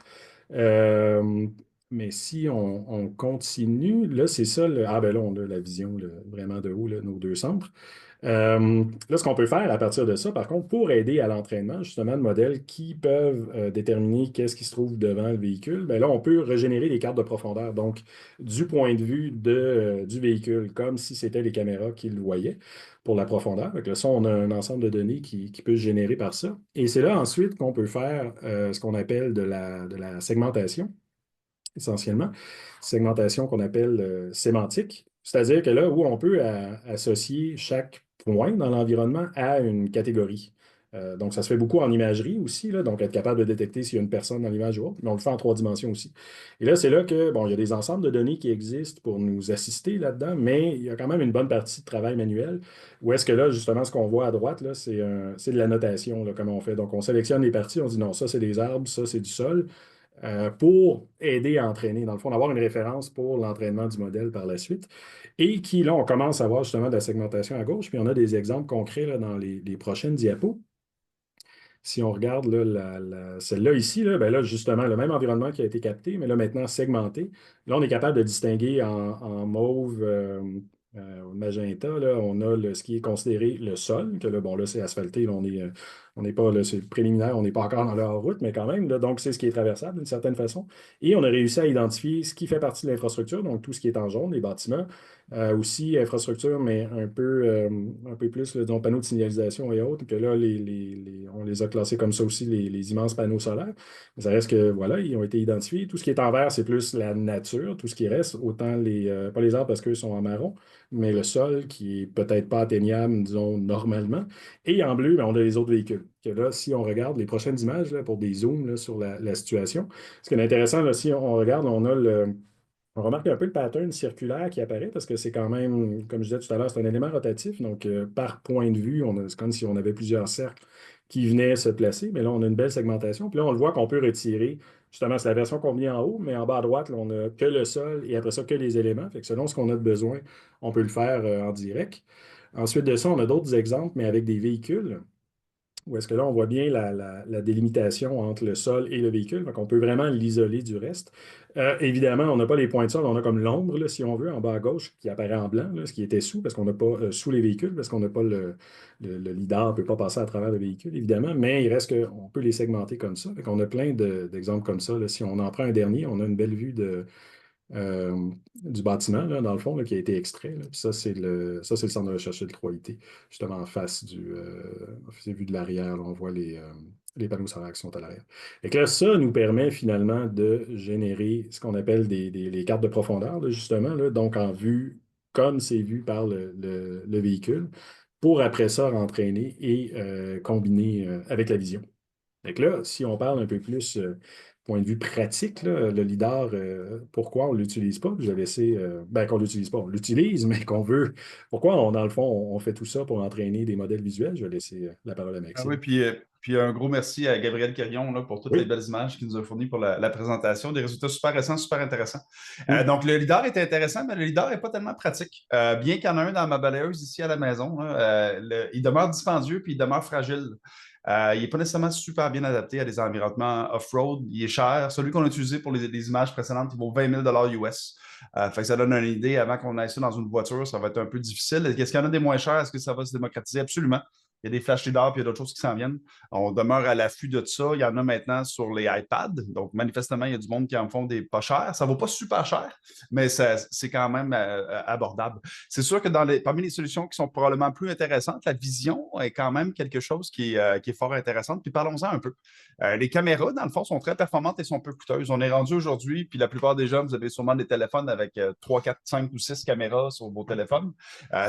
Euh, mais si on continue, là, c'est ça. Ah, ben là, on a la vision là, vraiment de haut, là, nos deux centres. Là, ce qu'on peut faire à partir de ça, par contre, pour aider à l'entraînement, justement, de modèles qui peuvent déterminer qu'est-ce qui se trouve devant le véhicule, ben là, on peut régénérer les cartes de profondeur. Donc, du point de vue du véhicule, comme si c'était les caméras qui le voyaient pour la profondeur. Donc, là, ça, on a un ensemble de données qui peut se générer par ça. Et c'est là ensuite qu'on peut faire ce qu'on appelle de la segmentation essentiellement. Segmentation qu'on appelle sémantique. C'est-à-dire que là où on peut associer chaque point dans l'environnement à une catégorie. Donc, ça se fait beaucoup en imagerie aussi, là, donc être capable de détecter s'il y a une personne dans l'image ou autre, mais on le fait en 3 dimensions aussi. Et là, c'est là que, bon, il y a des ensembles de données qui existent pour nous assister là-dedans, mais il y a quand même une bonne partie de travail manuel, où est-ce que là, justement, ce qu'on voit à droite, là, c'est de la notation, là, comme on fait. Donc, on sélectionne les parties, on dit non, ça, c'est des arbres, ça, c'est du sol pour aider à entraîner, dans le fond, d'avoir une référence pour l'entraînement du modèle par la suite. Et qui, là, on commence à voir justement de la segmentation à gauche, puis on a des exemples concrets là, dans les prochaines diapos. Si on regarde là, celle-là ici, là, ben là, justement, le même environnement qui a été capté, mais là, maintenant segmenté. Là, on est capable de distinguer en mauve, magenta, là, on a ce qui est considéré le sol, que là, bon, là, c'est asphalté, là, on n'est pas, là, c'est préliminaire, on n'est pas encore dans la route, mais quand même, là, donc c'est ce qui est traversable d'une certaine façon. Et on a réussi à identifier ce qui fait partie de l'infrastructure, donc tout ce qui est en jaune, les bâtiments, aussi infrastructure, mais un peu plus, là, disons, panneaux de signalisation et autres, que là, on les a classés comme ça aussi, les immenses panneaux solaires. Mais ça reste que, voilà, ils ont été identifiés. Tout ce qui est en vert, c'est plus la nature, tout ce qui reste, autant pas les arbres parce qu'eux sont en marron, mais le sol qui est peut-être pas atteignable, disons, normalement. Et en bleu, ben, on a les autres véhicules. Que là, si on regarde les prochaines images là, pour des zooms là, sur la situation, ce qui est intéressant, là, si on regarde, on a On remarque un peu le pattern circulaire qui apparaît parce que c'est quand même, comme je disais tout à l'heure, c'est un élément rotatif. Donc, par point de vue, c'est comme si on avait plusieurs cercles qui venaient se placer. Mais là, on a une belle segmentation. Puis là, on le voit qu'on peut retirer. Justement, c'est la version qu'on met en haut, mais en bas à droite, là, on n'a que le sol et après ça, que les éléments. Fait que selon ce qu'on a de besoin, on peut le faire en direct. Ensuite de ça, on a d'autres exemples, mais avec des véhicules. Où est-ce que là, on voit bien la délimitation entre le sol et le véhicule, donc on peut vraiment l'isoler du reste. Évidemment, on n'a pas les points de sol, on a comme l'ombre, là, si on veut, en bas à gauche, qui apparaît en blanc, là, ce qui était sous, parce qu'on n'a pas sous les véhicules, parce qu'on n'a pas le lidar, on ne peut pas passer à travers le véhicule, évidemment, mais il reste qu'on peut les segmenter comme ça. Donc, on a plein d'exemples comme ça. Là. Si on en prend un dernier, on a une belle vue du bâtiment, là, dans le fond, là, qui a été extrait. Là. Puis ça, c'est le centre de recherche de 3IT, justement en face c'est vu de l'arrière, là, on voit les panneaux solaires qui sont à l'arrière. Et que là, ça nous permet finalement de générer ce qu'on appelle les cartes de profondeur, là, justement, là, donc en vue, comme c'est vu par le véhicule, pour après ça rentraîner et combiner avec la vision. Donc là, si on parle un peu plus point de vue pratique, là, le lidar, pourquoi on ne l'utilise pas? Je vais laisser, ben, qu'on ne l'utilise pas, on l'utilise, mais qu'on veut. Pourquoi, dans le fond, on fait tout ça pour entraîner des modèles visuels? Je vais laisser la parole à Ah oui, Maxime. puis un gros merci à Gabriel Quirion là, pour toutes les Oui. belles images qu'il nous a fournies pour la présentation. Des résultats super récents, super intéressants. Mm. Donc, le LiDAR est intéressant, mais le LiDAR n'est pas tellement pratique. Bien qu'il y en a un dans ma balayeuse ici à la maison, là, il demeure dispendieux puis il demeure fragile. Il n'est pas nécessairement super bien adapté à des environnements off-road. Il est cher. Celui qu'on a utilisé pour les images précédentes, il vaut 20 000 US. Fait que ça donne une idée. Avant qu'on aille ça dans une voiture, ça va être un peu difficile. Est-ce qu'il y en a des moins chers? Est-ce que ça va se démocratiser? Absolument. Il y a des flash lidar puis il y a d'autres choses qui s'en viennent. On demeure à l'affût de ça. Il y en a maintenant sur les iPads. Donc, manifestement, il y a du monde qui en font des pas chers. Ça ne vaut pas super cher, mais c'est quand même abordable. C'est sûr que parmi les solutions qui sont probablement plus intéressantes, la vision est quand même quelque chose qui est fort intéressante. Puis parlons-en un peu. Les caméras, dans le fond, sont très performantes et sont peu coûteuses. On est rendu aujourd'hui, puis la plupart des gens, vous avez sûrement des téléphones avec 3, 4, 5 ou 6 caméras sur vos téléphones.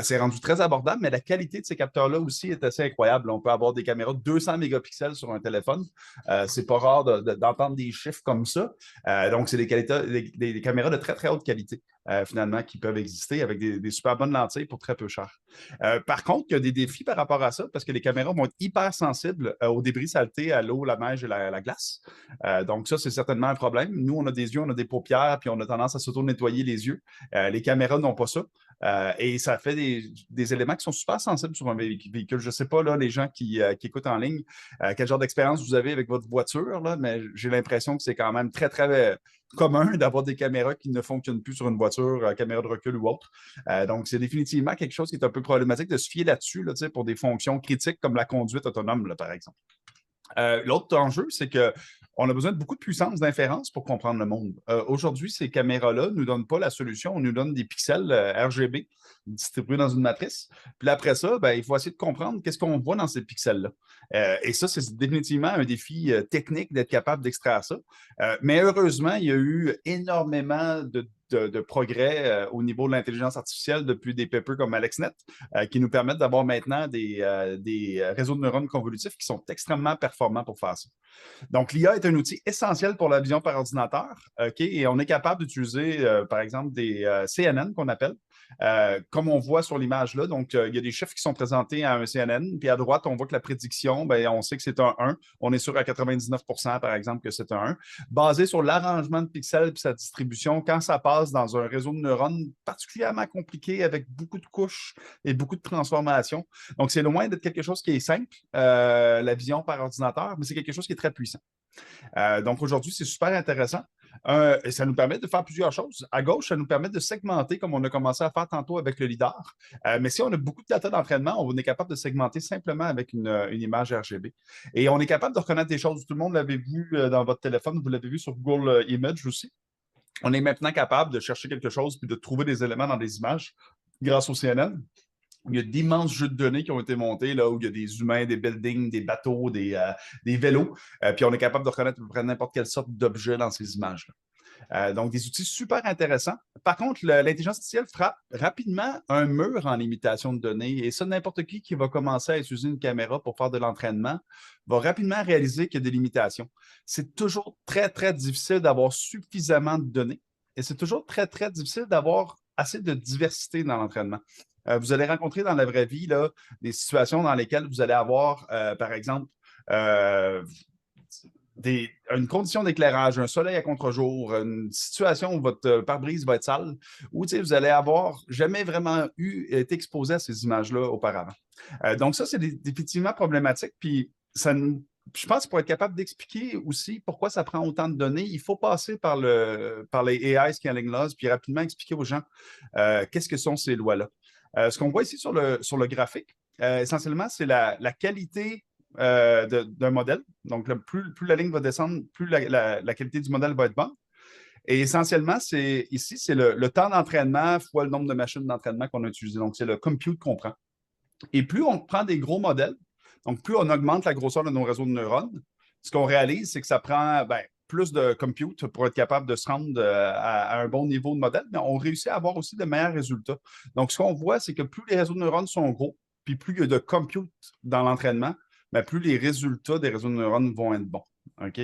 C'est rendu très abordable, mais la qualité de ces capteurs-là aussi est assez incroyable. On peut avoir des caméras de 200 mégapixels sur un téléphone. C'est pas rare d'entendre des chiffres comme ça. Donc, c'est des caméras de très, très haute qualité, finalement, qui peuvent exister avec des super bonnes lentilles pour très peu cher. Par contre, il y a des défis par rapport à ça parce que les caméras vont être hyper sensibles aux débris saletés, à l'eau, la neige et la glace. Donc, ça, c'est certainement un problème. Nous, on a des yeux, on a des paupières, puis on a tendance à s'auto-nettoyer les yeux. Les caméras n'ont pas ça. Et ça fait des éléments qui sont super sensibles sur un véhicule. Je ne sais pas, là, les gens qui écoutent en ligne, quel genre d'expérience vous avez avec votre voiture, là, mais j'ai l'impression que c'est quand même très, très commun d'avoir des caméras qui ne fonctionnent plus sur une voiture, caméra de recul ou autre. Donc, c'est définitivement quelque chose qui est un peu problématique de se fier là-dessus là, pour des fonctions critiques comme la conduite autonome, là, par exemple. L'autre enjeu, c'est qu'on a besoin de beaucoup de puissance d'inférence pour comprendre le monde. Aujourd'hui, ces caméras-là ne nous donnent pas la solution. On nous donne des pixels RGB distribués dans une matrice. Puis après ça, ben, il faut essayer de comprendre qu'est-ce qu'on voit dans ces pixels-là. Et ça, c'est définitivement un défi technique d'être capable d'extraire ça. Mais heureusement, il y a eu énormément de progrès au niveau de l'intelligence artificielle depuis des papers comme AlexNet qui nous permettent d'avoir maintenant des réseaux de neurones convolutifs qui sont extrêmement performants pour faire ça. Donc, l'IA est un outil essentiel pour la vision par ordinateur, et on est capable d'utiliser, par exemple, des CNN qu'on appelle, comme on voit sur l'image là. Donc, il y a des chiffres qui sont présentés à un CNN, puis à droite, on voit que la prédiction, ben, on sait que c'est un 1. On est sûr à 99%, par exemple, que c'est un 1. Basé sur l'arrangement de pixels et sa distribution, quand ça passe dans un réseau de neurones particulièrement compliqué avec beaucoup de couches et beaucoup de transformations. Donc, c'est loin d'être quelque chose qui est simple, la vision par ordinateur, mais c'est quelque chose qui est très puissant. Donc, aujourd'hui, c'est super intéressant. Et ça nous permet de faire plusieurs choses. À gauche, ça nous permet de segmenter comme on a commencé à faire tantôt avec le lidar. Mais si on a beaucoup de data d'entraînement, on est capable de segmenter simplement avec une image RGB. Et on est capable de reconnaître des choses. Tout le monde l'avait vu dans votre téléphone, vous l'avez vu sur Google Images aussi. On est maintenant capable de chercher quelque chose puis de trouver des éléments dans des images grâce au CNN. Il y a d'immenses jeux de données qui ont été montés là, où il y a des humains, des buildings, des bateaux, des vélos. Puis on est capable de reconnaître à peu près n'importe quelle sorte d'objet dans ces images-là. Donc, des outils super intéressants. Par contre, l'intelligence artificielle frappe rapidement un mur en limitation de données. Et ça, n'importe qui va commencer à utiliser une caméra pour faire de l'entraînement va rapidement réaliser qu'il y a des limitations. C'est toujours très, très difficile d'avoir suffisamment de données et c'est toujours très, très difficile d'avoir assez de diversité dans l'entraînement. Vous allez rencontrer dans la vraie vie là, des situations dans lesquelles vous allez avoir, par exemple, euh, une condition d'éclairage, un soleil à contre-jour, une situation où votre pare-brise va être sale, où vous allez avoir jamais vraiment été exposé à ces images-là auparavant. Donc ça, c'est définitivement problématique. Puis je pense que pour être capable d'expliquer aussi pourquoi ça prend autant de données, il faut passer par les AI Scaling Laws, puis rapidement expliquer aux gens qu'est-ce que sont ces lois-là. Ce qu'on voit ici sur le graphique, essentiellement, c'est la qualité d'un modèle. Donc, plus la ligne va descendre, plus la qualité du modèle va être bonne. Et essentiellement, ici, c'est le temps d'entraînement fois le nombre de machines d'entraînement qu'on a utilisées. Donc, c'est le compute qu'on prend. Et plus on prend des gros modèles, donc plus on augmente la grosseur de nos réseaux de neurones, ce qu'on réalise, c'est que ça prend plus de compute pour être capable de se rendre à un bon niveau de modèle, mais on réussit à avoir aussi de meilleurs résultats. Donc, ce qu'on voit, c'est que plus les réseaux de neurones sont gros, puis plus il y a de compute dans l'entraînement, mais plus les résultats des réseaux de neurones vont être bons. OK?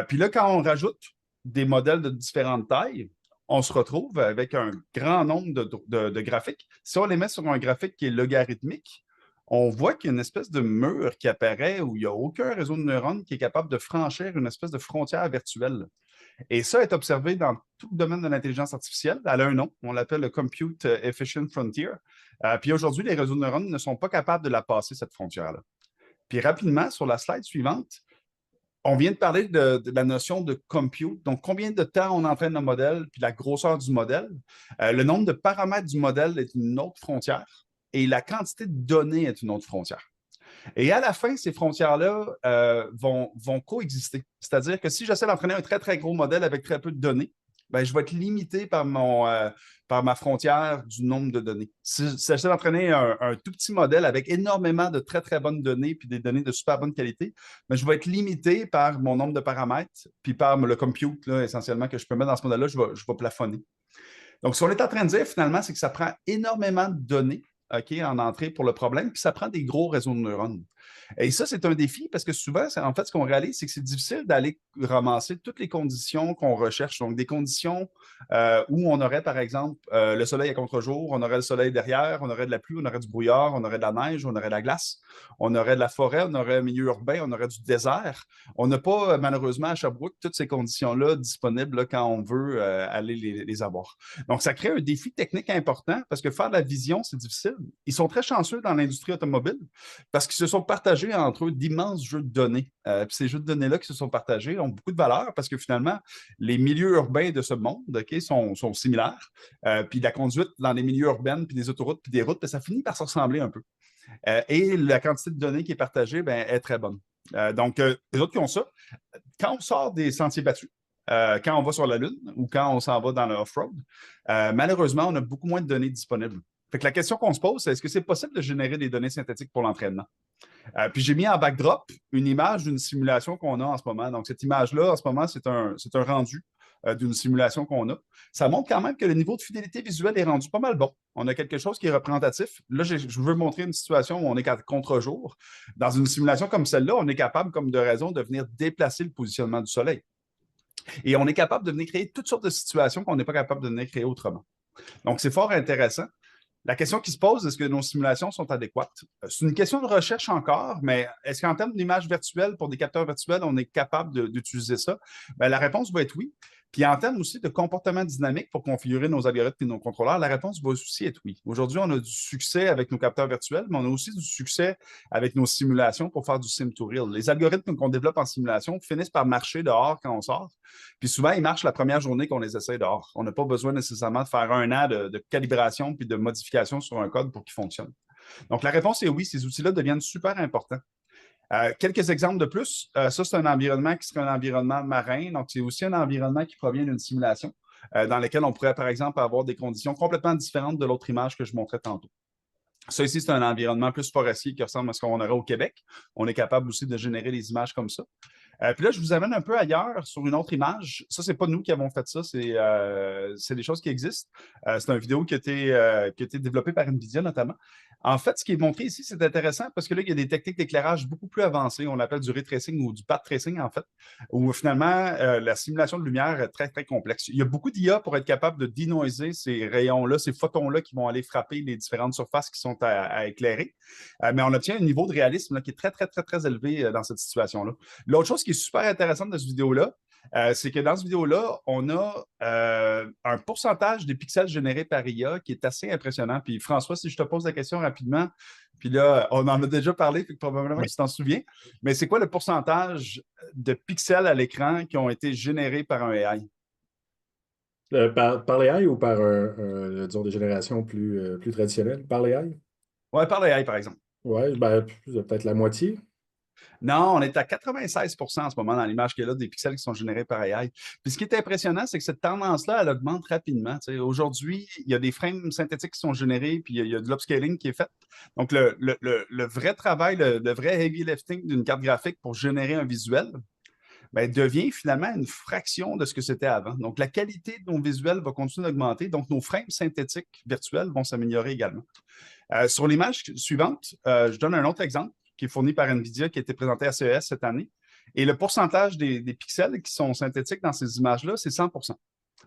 Puis là, quand on rajoute des modèles de différentes tailles, on se retrouve avec un grand nombre de graphiques. Si on les met sur un graphique qui est logarithmique, on voit qu'il y a une espèce de mur qui apparaît où il n'y a aucun réseau de neurones qui est capable de franchir une espèce de frontière virtuelle. Et ça est observé dans tout le domaine de l'intelligence artificielle. Elle a un nom, on l'appelle le Compute Efficient Frontier. Puis aujourd'hui, les réseaux de neurones ne sont pas capables de la passer, cette frontière-là. Puis rapidement, sur la slide suivante, on vient de parler de la notion de compute. Donc, combien de temps on entraîne le modèle, puis la grosseur du modèle. Le nombre de paramètres du modèle est une autre frontière et la quantité de données est une autre frontière. Et à la fin, ces frontières-là vont coexister. C'est-à-dire que si j'essaie d'entraîner un très, très gros modèle avec très peu de données, ben, je vais être limité par ma frontière du nombre de données. Si j'essaie d'entraîner un tout petit modèle avec énormément de très, très bonnes données puis des données de super bonne qualité, ben, je vais être limité par mon nombre de paramètres puis par le compute, là, essentiellement, que je peux mettre dans ce modèle-là, je vais plafonner. Donc, ce qu'on est en train de dire, finalement, c'est que ça prend énormément de données en entrée pour le problème, puis ça prend des gros réseaux de neurones. Et ça, c'est un défi parce que souvent, en fait, ce qu'on réalise, c'est que c'est difficile d'aller ramasser toutes les conditions qu'on recherche. Donc, des conditions où on aurait, par exemple, le soleil à contre-jour, on aurait le soleil derrière, on aurait de la pluie, on aurait du brouillard, on aurait de la neige, on aurait de la glace, on aurait de la forêt, on aurait un milieu urbain, on aurait du désert. On n'a pas, malheureusement, à Sherbrooke, toutes ces conditions-là disponibles là, quand on veut aller les avoir. Donc, ça crée un défi technique important parce que faire de la vision, c'est difficile. Ils sont très chanceux dans l'industrie automobile parce qu'ils se sont partagés entre eux d'immenses jeux de données. Puis ces jeux de données-là qui se sont partagés ont beaucoup de valeur parce que finalement, les milieux urbains de ce monde sont similaires. Puis la conduite dans les milieux urbains, puis des autoroutes, puis des routes, ça finit par se ressembler un peu. Et la quantité de données qui est partagée est très bonne. Donc, les autres qui ont ça, quand on sort des sentiers battus, quand on va sur la Lune ou quand on s'en va dans le off-road, malheureusement, on a beaucoup moins de données disponibles. Fait que la question qu'on se pose, c'est est-ce que c'est possible de générer des données synthétiques pour l'entraînement? Puis j'ai mis en backdrop une image d'une simulation qu'on a en ce moment. Donc, cette image-là, en ce moment, c'est un rendu d'une simulation qu'on a. Ça montre quand même que le niveau de fidélité visuelle est rendu pas mal bon. On a quelque chose qui est représentatif. Là, je veux montrer une situation où on est à contre-jour. Dans une simulation comme celle-là, on est capable, comme de raison, de venir déplacer le positionnement du soleil. Et on est capable de venir créer toutes sortes de situations qu'on n'est pas capable de venir créer autrement. Donc, c'est fort intéressant. La question qui se pose, est-ce que nos simulations sont adéquates? C'est une question de recherche encore, mais est-ce qu'en termes d'image virtuelle, pour des capteurs virtuels, on est capable d'utiliser ça? Bien, la réponse va être oui. Puis en termes aussi de comportement dynamique pour configurer nos algorithmes et nos contrôleurs, la réponse va aussi être oui. Aujourd'hui, on a du succès avec nos capteurs virtuels, mais on a aussi du succès avec nos simulations pour faire du sim-to-real. Les algorithmes qu'on développe en simulation finissent par marcher dehors quand on sort. Puis souvent, ils marchent la première journée qu'on les essaie dehors. On n'a pas besoin nécessairement de faire un an de calibration puis de modification sur un code pour qu'il fonctionne. Donc, la réponse est oui, ces outils-là deviennent super importants. Quelques exemples de plus. Ça, c'est un environnement qui serait un environnement marin. Donc, c'est aussi un environnement qui provient d'une simulation dans lequel on pourrait, par exemple, avoir des conditions complètement différentes de l'autre image que je montrais tantôt. Ça ici, c'est un environnement plus forestier qui ressemble à ce qu'on aurait au Québec. On est capable aussi de générer des images comme ça. Puis là, je vous amène un peu ailleurs sur une autre image. Ça, c'est pas nous qui avons fait ça, c'est des choses qui existent. C'est une vidéo qui a été développée par NVIDIA notamment. En fait, ce qui est montré ici, c'est intéressant parce que là, il y a des techniques d'éclairage beaucoup plus avancées. On appelle du ray tracing ou du path tracing, en fait, où finalement, la simulation de lumière est très, très complexe. Il y a beaucoup d'IA pour être capable de denoiser ces rayons-là, ces photons-là qui vont aller frapper les différentes surfaces qui sont à éclairer. Mais on obtient un niveau de réalisme là, qui est très, très, très, très élevé dans cette situation-là. L'autre chose qui est super intéressante de cette vidéo-là, c'est que dans cette vidéo-là, on a un pourcentage des pixels générés par IA qui est assez impressionnant. Puis François, si je te pose la question rapidement, puis là, on en a déjà parlé, fait que probablement Oui. tu t'en souviens, mais c'est quoi le pourcentage de pixels à l'écran qui ont été générés par un AI? Par l'AI ou par, disons, des générations plus traditionnelles? Par l'AI? Ouais, par l'AI, par exemple. Oui, ben, peut-être la moitié. Non, on est à 96 en ce moment dans l'image qu'il y a là des pixels qui sont générés par AI. Puis ce qui est impressionnant, c'est que cette tendance-là, elle augmente rapidement. Tu sais, aujourd'hui, il y a des frames synthétiques qui sont générés, puis il y a de l'upscaling qui est fait. Donc, le vrai travail, le vrai heavy lifting d'une carte graphique pour générer un visuel, ben, devient finalement une fraction de ce que c'était avant. Donc, la qualité de nos visuels va continuer d'augmenter. Donc, nos frames synthétiques virtuels vont s'améliorer également. Sur l'image suivante, je donne un autre exemple qui est fourni par NVIDIA, qui a été présenté à CES cette année. Et le pourcentage des pixels qui sont synthétiques dans ces images-là, c'est 100.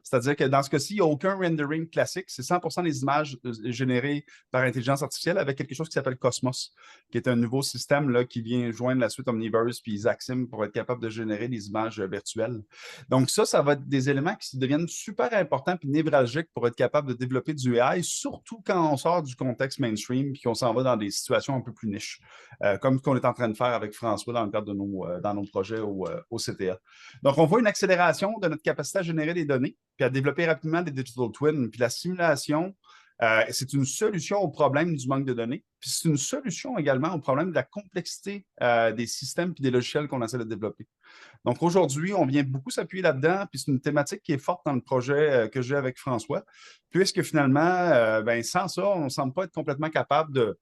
C'est-à-dire que dans ce cas-ci, il n'y a aucun rendering classique. C'est 100 des images générées par intelligence artificielle avec quelque chose qui s'appelle Cosmos, qui est un nouveau système là, qui vient joindre la suite Omniverse puis Xaxim pour être capable de générer des images virtuelles. Donc ça va être des éléments qui deviennent super importants puis névralgiques pour être capable de développer du AI, surtout quand on sort du contexte mainstream puis qu'on s'en va dans des situations un peu plus niches, comme ce qu'on est en train de faire avec François dans le cadre de dans nos projets au CTA. Donc, on voit une accélération de notre capacité à générer des données puis à développer rapidement des digital twins. Puis la simulation, c'est une solution au problème du manque de données. Puis c'est une solution également au problème de la complexité des systèmes puis des logiciels qu'on essaie de développer. Donc aujourd'hui, on vient beaucoup s'appuyer là-dedans, puis c'est une thématique qui est forte dans le projet que j'ai avec François, puisque finalement, ben, sans ça, on ne semble pas être complètement capable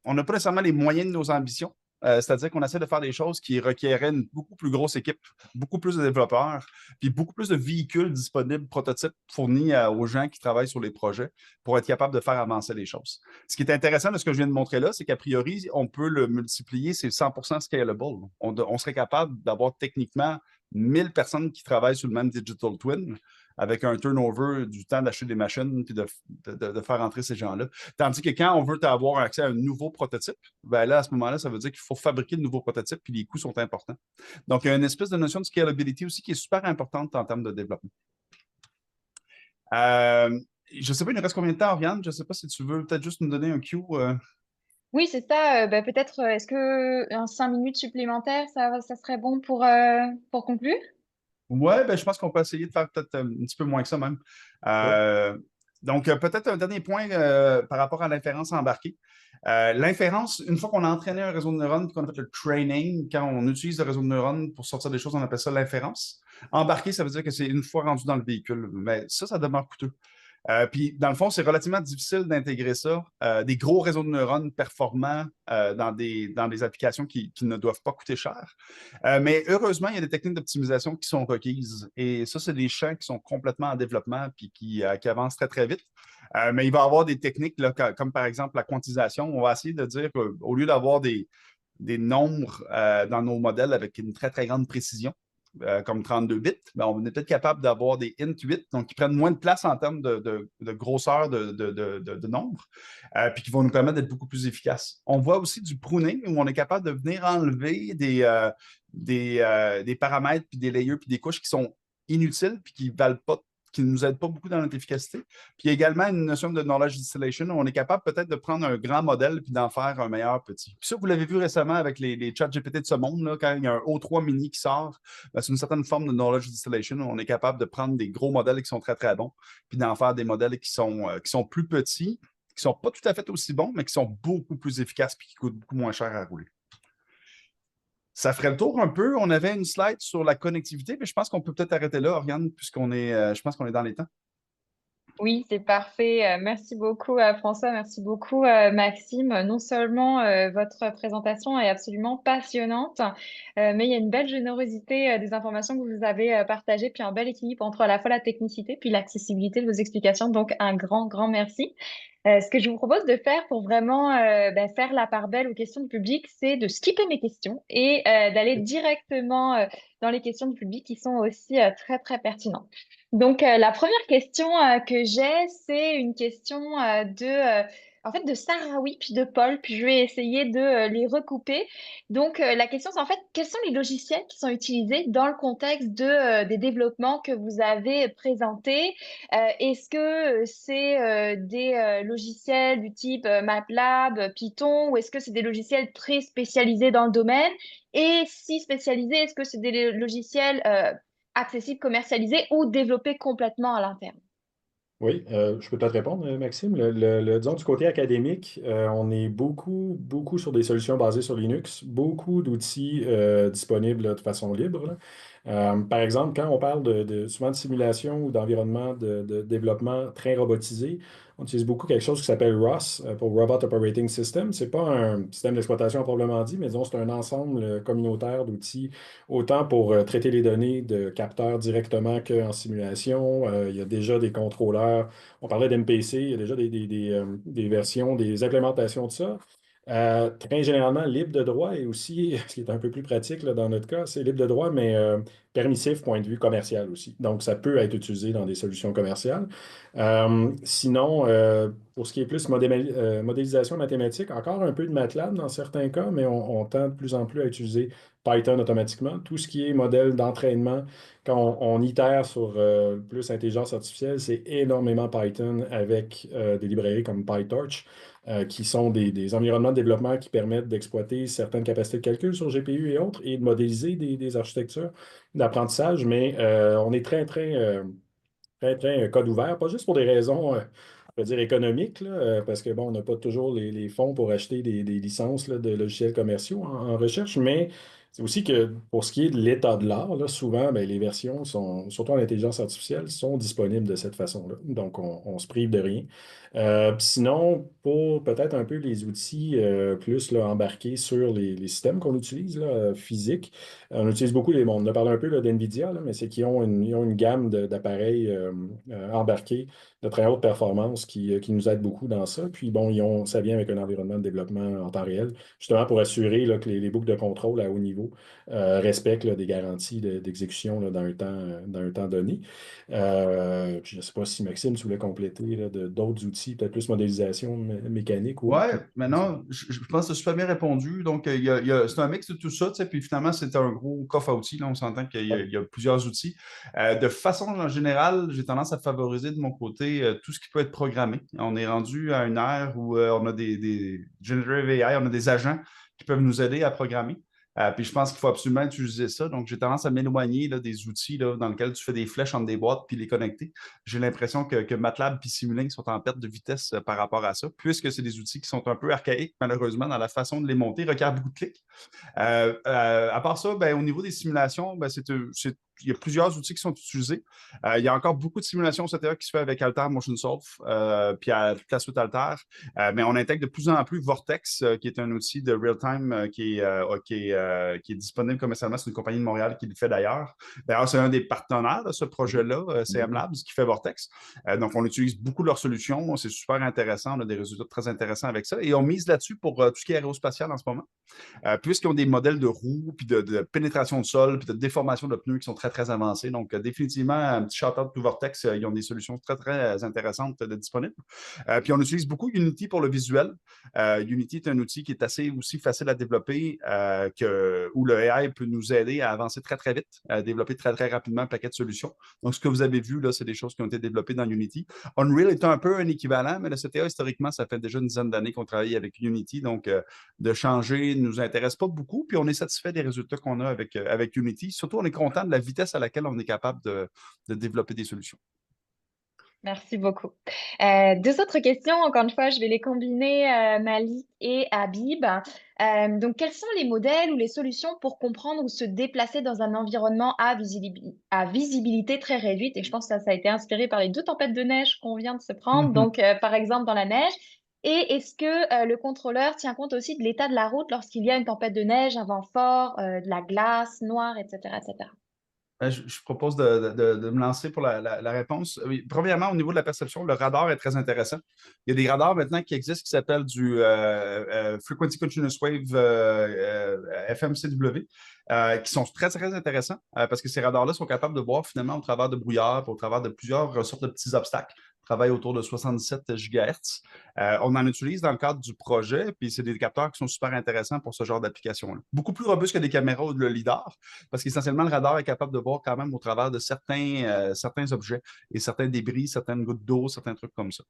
on n'a pas nécessairement les moyens de nos ambitions. C'est-à-dire qu'on essaie de faire des choses qui requerraient une beaucoup plus grosse équipe, beaucoup plus de développeurs, puis beaucoup plus de véhicules disponibles, prototypes fournis aux gens qui travaillent sur les projets pour être capable de faire avancer les choses. Ce qui est intéressant de ce que je viens de montrer là, c'est qu'a priori, on peut le multiplier, c'est 100% scalable. On serait capable d'avoir techniquement 1000 personnes qui travaillent sur le même digital twin avec un turnover du temps d'acheter des machines puis de faire entrer ces gens-là. Tandis que quand on veut avoir accès à un nouveau prototype, ben là, à ce moment-là, ça veut dire qu'il faut fabriquer le nouveau prototype puis les coûts sont importants. Donc, il y a une espèce de notion de scalability aussi qui est super importante en termes de développement. Je ne sais pas, il nous reste combien de temps, Oriane? Je ne sais pas si tu veux peut-être juste nous donner un cue. Oui, c'est ça. Bah, peut-être, est-ce que un 5 minutes supplémentaires, ça serait bon pour conclure? Ouais, ben, je pense qu'on peut essayer de faire peut-être un petit peu moins que ça même. Oui. Donc, peut-être un dernier point par rapport à l'inférence embarquée. L'inférence, une fois qu'on a entraîné un réseau de neurones, qu'on a fait le training, quand on utilise le réseau de neurones pour sortir des choses, on appelle ça l'inférence. Embarqué, ça veut dire que c'est une fois rendu dans le véhicule. Mais ça demeure coûteux. Puis, dans le fond, c'est relativement difficile d'intégrer ça, des gros réseaux de neurones performants dans des applications qui ne doivent pas coûter cher. Mais heureusement, il y a des techniques d'optimisation qui sont requises. Et ça, c'est des champs qui sont complètement en développement puis qui avancent très, très vite. Mais il va y avoir des techniques là, comme par exemple la quantisation. On va essayer de dire qu'au lieu d'avoir des nombres dans nos modèles avec une très, très grande précision, comme 32 bits, ben on est peut-être capable d'avoir des int 8, donc qui prennent moins de place en termes de grosseur de nombres, puis qui vont nous permettre d'être beaucoup plus efficaces. On voit aussi du pruning où on est capable de venir enlever des paramètres, puis des layers, puis des couches qui sont inutiles, puis qui valent pas, qui ne nous aident pas beaucoup dans notre efficacité. Puis il y a également une notion de knowledge distillation où on est capable peut-être de prendre un grand modèle puis d'en faire un meilleur petit. Puis ça, vous l'avez vu récemment avec les chats GPT de ce monde, là, quand il y a un O3 mini qui sort, ben, c'est une certaine forme de knowledge distillation où on est capable de prendre des gros modèles qui sont très, très bons, puis d'en faire des modèles qui sont plus petits, qui ne sont pas tout à fait aussi bons, mais qui sont beaucoup plus efficaces puis qui coûtent beaucoup moins cher à rouler. Ça ferait le tour un peu. On avait une slide sur la connectivité, mais je pense qu'on peut peut-être arrêter là, Oriane, puisqu'on est, je pense qu'on est dans les temps. Oui, c'est parfait. Merci beaucoup, François. Merci beaucoup, Maxime. Non seulement votre présentation est absolument passionnante, mais il y a une belle générosité des informations que vous avez partagées, puis un bel équilibre entre à la fois la technicité puis l'accessibilité de vos explications. Donc, un grand, grand merci. Ce que je vous propose de faire pour vraiment faire la part belle aux questions du public, c'est de skipper mes questions et d'aller directement dans les questions du public qui sont aussi très, très pertinentes. Donc, la première question que j'ai, c'est une question en fait, de Sahraoui puis de Paul, puis je vais essayer de les recouper. Donc, la question, c'est en fait, quels sont les logiciels qui sont utilisés dans le contexte des développements que vous avez présentés? Est-ce que c'est des logiciels du type MATLAB, Python, ou est-ce que c'est des logiciels très spécialisés dans le domaine? Et si spécialisés, est-ce que c'est des logiciels accessibles, commercialisés ou développés complètement à l'interne? Oui, je peux peut-être répondre, Maxime. Disons, du côté académique, on est beaucoup, beaucoup sur des solutions basées sur Linux, beaucoup d'outils disponibles là, de façon libre, là. Par exemple, quand on parle souvent de simulation ou d'environnement de développement très robotisé, on utilise beaucoup quelque chose qui s'appelle ROS pour Robot Operating System. C'est pas un système d'exploitation proprement dit, mais disons, c'est un ensemble communautaire d'outils autant pour traiter les données de capteurs directement qu'en simulation. Il y a déjà des contrôleurs. On parlait d'MPC, il y a déjà des versions, des implémentations de ça. Très généralement libre de droit et aussi, ce qui est un peu plus pratique là, dans notre cas, c'est libre de droit, mais permissif point de vue commercial aussi. Donc, ça peut être utilisé dans des solutions commerciales. Sinon, pour ce qui est plus modélisation mathématique, encore un peu de MATLAB dans certains cas, mais on tend de plus en plus à utiliser Python automatiquement. Tout ce qui est modèle d'entraînement, quand on itère sur plus intelligence artificielle, c'est énormément Python avec des librairies comme PyTorch, qui sont des environnements de développement qui permettent d'exploiter certaines capacités de calcul sur GPU et autres et de modéliser des architectures d'apprentissage. Mais on est très code ouvert, pas juste pour des raisons, je veux dire, économiques, là, parce que bon, on n'a pas toujours les fonds pour acheter des licences là, de logiciels commerciaux en recherche, mais c'est aussi que pour ce qui est de l'état de l'art, là, souvent, ben, les versions sont, surtout en intelligence artificielle, sont disponibles de cette façon-là. Donc, on se prive de rien. Puis sinon, pour peut-être un peu les outils plus là, embarqués sur les systèmes qu'on utilise, là, physiques, on utilise beaucoup bon, on a parlé un peu là, d'NVIDIA, là, mais c'est qu'ils ont ils ont une gamme d'appareils embarqués de très haute performance qui nous aide beaucoup dans ça. Puis bon, ça vient avec un environnement de développement en temps réel, justement pour assurer là, que les boucles de contrôle à haut niveau respectent là, des garanties d'exécution là, dans un temps donné. Je ne sais pas si Maxime, tu voulais compléter là, d'autres outils, peut-être plus modélisation mécanique ou autre. Ouais, maintenant, je pense que c'est super bien répondu. Donc, c'est un mix de tout ça, tu sais, puis finalement, c'est un gros coffre à outils. Là, on s'entend il y a plusieurs outils. De façon générale, j'ai tendance à favoriser de mon côté tout ce qui peut être programmé. On est rendu à une ère où on a des Generative AI, on a des agents qui peuvent nous aider à programmer. Puis je pense qu'il faut absolument utiliser ça. Donc, j'ai tendance à m'éloigner là, des outils là, dans lesquels tu fais des flèches entre des boîtes puis les connecter. J'ai l'impression que MATLAB et Simulink sont en perte de vitesse par rapport à ça, puisque c'est des outils qui sont un peu archaïques, malheureusement, dans la façon de les monter, requiert beaucoup de clics. À part ça, ben, au niveau des simulations, ben, il y a plusieurs outils qui sont utilisés. Il y a encore beaucoup de simulations CTA qui se fait avec Altair Motion Solve, puis à toute la suite Altair. Mais on intègre de plus en plus Vortex, qui est un outil de real-time qui est disponible commercialement. C'est une compagnie de Montréal qui le fait d'ailleurs. D'ailleurs, c'est un des partenaires de ce projet-là, CM Labs, qui fait Vortex. Donc, on utilise beaucoup leurs solutions. C'est super intéressant. On a des résultats très intéressants avec ça. Et on mise là-dessus pour tout ce qui est aérospatial en ce moment. Puisqu'ils ont des modèles de roues, puis de pénétration de sol, puis de déformation de pneus qui sont très, très avancés. Donc, définitivement, un petit shout-out to Vortex. Ils ont des solutions très, très intéressantes de disponibles. Puis, on utilise beaucoup Unity pour le visuel. Unity est un outil qui est assez aussi facile à développer, où le AI peut nous aider à avancer très, très vite, à développer très, très rapidement un paquet de solutions. Donc, ce que vous avez vu, là, c'est des choses qui ont été développées dans Unity. Unreal est un peu un équivalent, mais le CTA, historiquement, ça fait déjà une dizaine d'années qu'on travaille avec Unity. Donc, de changer ne nous intéresse pas beaucoup. Puis, on est satisfait des résultats qu'on a avec Unity. Surtout, on est content de la vitesse à laquelle on est capable de développer des solutions. Merci beaucoup. Deux autres questions, encore une fois, je vais les combiner, Malik et Habib. Donc, quels sont les modèles ou les solutions pour comprendre ou se déplacer dans un environnement à visibilité très réduite? Et je pense que ça a été inspiré par les deux tempêtes de neige qu'on vient de se prendre. Donc, par exemple, dans la neige. Et est-ce que le contrôleur tient compte aussi de l'état de la route lorsqu'il y a une tempête de neige, un vent fort, de la glace noire, etc., etc.? Je propose de me lancer pour la réponse. Oui, premièrement, au niveau de la perception, le radar est très intéressant. Il y a des radars maintenant qui existent qui s'appellent du Frequency Continuous Wave FMCW, qui sont très, très intéressants parce que ces radars-là sont capables de voir finalement au travers de brouillard, au travers de plusieurs sortes de petits obstacles. Travaille autour de 77 GHz. On en utilise dans le cadre du projet, puis c'est des capteurs qui sont super intéressants pour ce genre d'application-là. Beaucoup plus robustes que des caméras ou de le lidar, parce qu'essentiellement, le radar est capable de voir quand même au travers de certains objets et certains débris, certaines gouttes d'eau, certains trucs comme ça.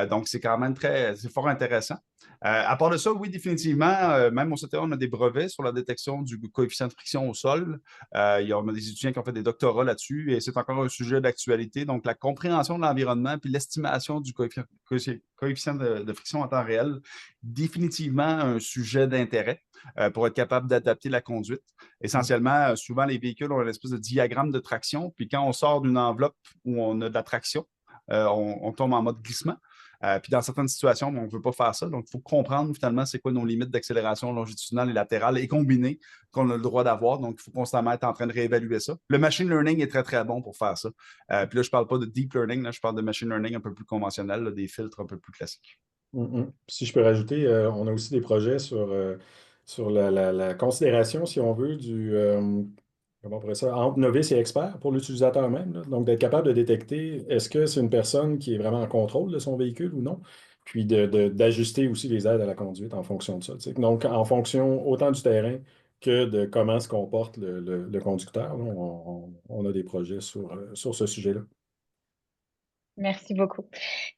Donc, c'est quand même c'est fort intéressant. À part de ça, oui, définitivement, même au CTA, on a des brevets sur la détection du coefficient de friction au sol. On a des étudiants qui ont fait des doctorats là-dessus et c'est encore un sujet d'actualité. Donc, la compréhension de l'environnement puis l'estimation du coefficient de friction en temps réel, définitivement un sujet d'intérêt pour être capable d'adapter la conduite. Essentiellement, souvent, les véhicules ont une espèce de diagramme de traction. Puis quand on sort d'une enveloppe où on a de la traction, on tombe en mode glissement. Puis dans certaines situations, on ne veut pas faire ça. Donc, il faut comprendre finalement c'est quoi nos limites d'accélération longitudinale et latérale et combiner qu'on a le droit d'avoir. Donc, il faut constamment être en train de réévaluer ça. Le machine learning est très, très bon pour faire ça. Puis là, je ne parle pas de deep learning, là, je parle de machine learning un peu plus conventionnel, là, des filtres un peu plus classiques. Si je peux rajouter, on a aussi des projets sur la considération, si on veut, comment on pourrait ça, entre novice et expert pour l'utilisateur même, là. Donc, d'être capable de détecter est-ce que c'est une personne qui est vraiment en contrôle de son véhicule ou non, puis d'ajuster aussi les aides à la conduite en fonction de ça, tu sais. Donc, en fonction autant du terrain que de comment se comporte le conducteur, là, on a des projets sur ce sujet-là. Merci beaucoup.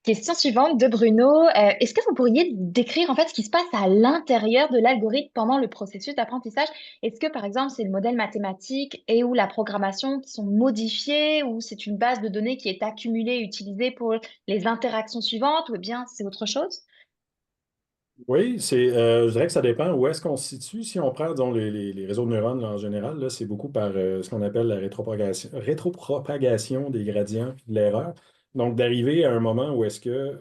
Question suivante de Bruno. Est-ce que vous pourriez décrire en fait ce qui se passe à l'intérieur de l'algorithme pendant le processus d'apprentissage? Est-ce que par exemple c'est le modèle mathématique et ou la programmation qui sont modifiés ou c'est une base de données qui est accumulée et utilisée pour les interactions suivantes ou bien c'est autre chose? Oui, je dirais que ça dépend où est-ce qu'on se situe. Si on prend, disons, les réseaux de neurones là, en général, là, c'est beaucoup par ce qu'on appelle la rétropropagation des gradients puis de l'erreur. Donc, d'arriver à un moment où est-ce que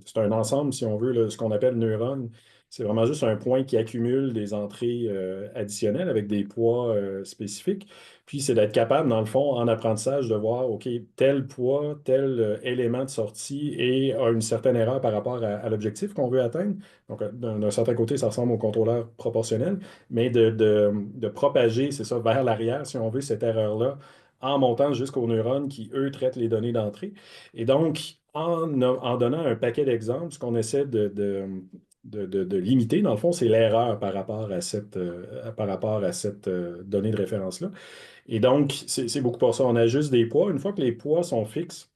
c'est un ensemble, si on veut, là, ce qu'on appelle neurone, c'est vraiment juste un point qui accumule des entrées additionnelles avec des poids spécifiques. Puis, c'est d'être capable, dans le fond, en apprentissage, de voir, OK, tel poids, tel élément de sortie et a une certaine erreur par rapport à l'objectif qu'on veut atteindre. Donc, d'un certain côté, ça ressemble au contrôleur proportionnel, mais de propager, c'est ça, vers l'arrière, si on veut, cette erreur-là, en montant jusqu'aux neurones qui, eux, traitent les données d'entrée. Et donc, en donnant un paquet d'exemples, ce qu'on essaie de limiter, dans le fond, c'est l'erreur par rapport à cette donnée de référence-là. Et donc, c'est beaucoup pour ça. On ajuste des poids. Une fois que les poids sont fixes,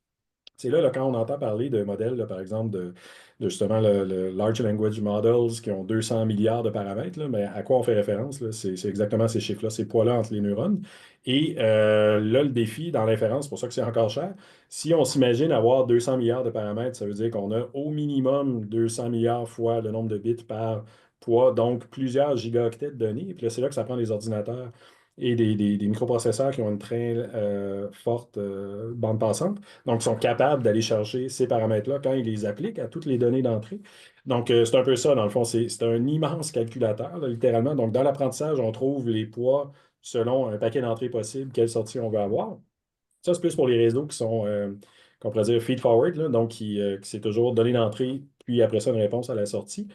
c'est là, quand on entend parler de modèles, là, par exemple, de justement le Large Language Models qui ont 200 milliards de paramètres, là, mais à quoi on fait référence, là? C'est exactement ces chiffres-là, ces poids-là entre les neurones. Et là, le défi dans l'inférence, c'est pour ça que c'est encore cher. Si on s'imagine avoir 200 milliards de paramètres, ça veut dire qu'on a au minimum 200 milliards fois le nombre de bits par poids, donc plusieurs gigaoctets de données. Et puis là, c'est là que ça prend des ordinateurs et des microprocesseurs qui ont une très forte bande passante. Donc, ils sont capables d'aller chercher ces paramètres-là quand ils les appliquent à toutes les données d'entrée. Donc, c'est un peu ça, dans le fond. C'est un immense calculateur, là, littéralement. Donc, dans l'apprentissage, on trouve les poids selon un paquet d'entrées possible, quelle sortie on veut avoir. Ça, c'est plus pour les réseaux qui sont, qu'on pourrait dire, feed-forward, là, donc qui c'est toujours données d'entrée, puis après ça, une réponse à la sortie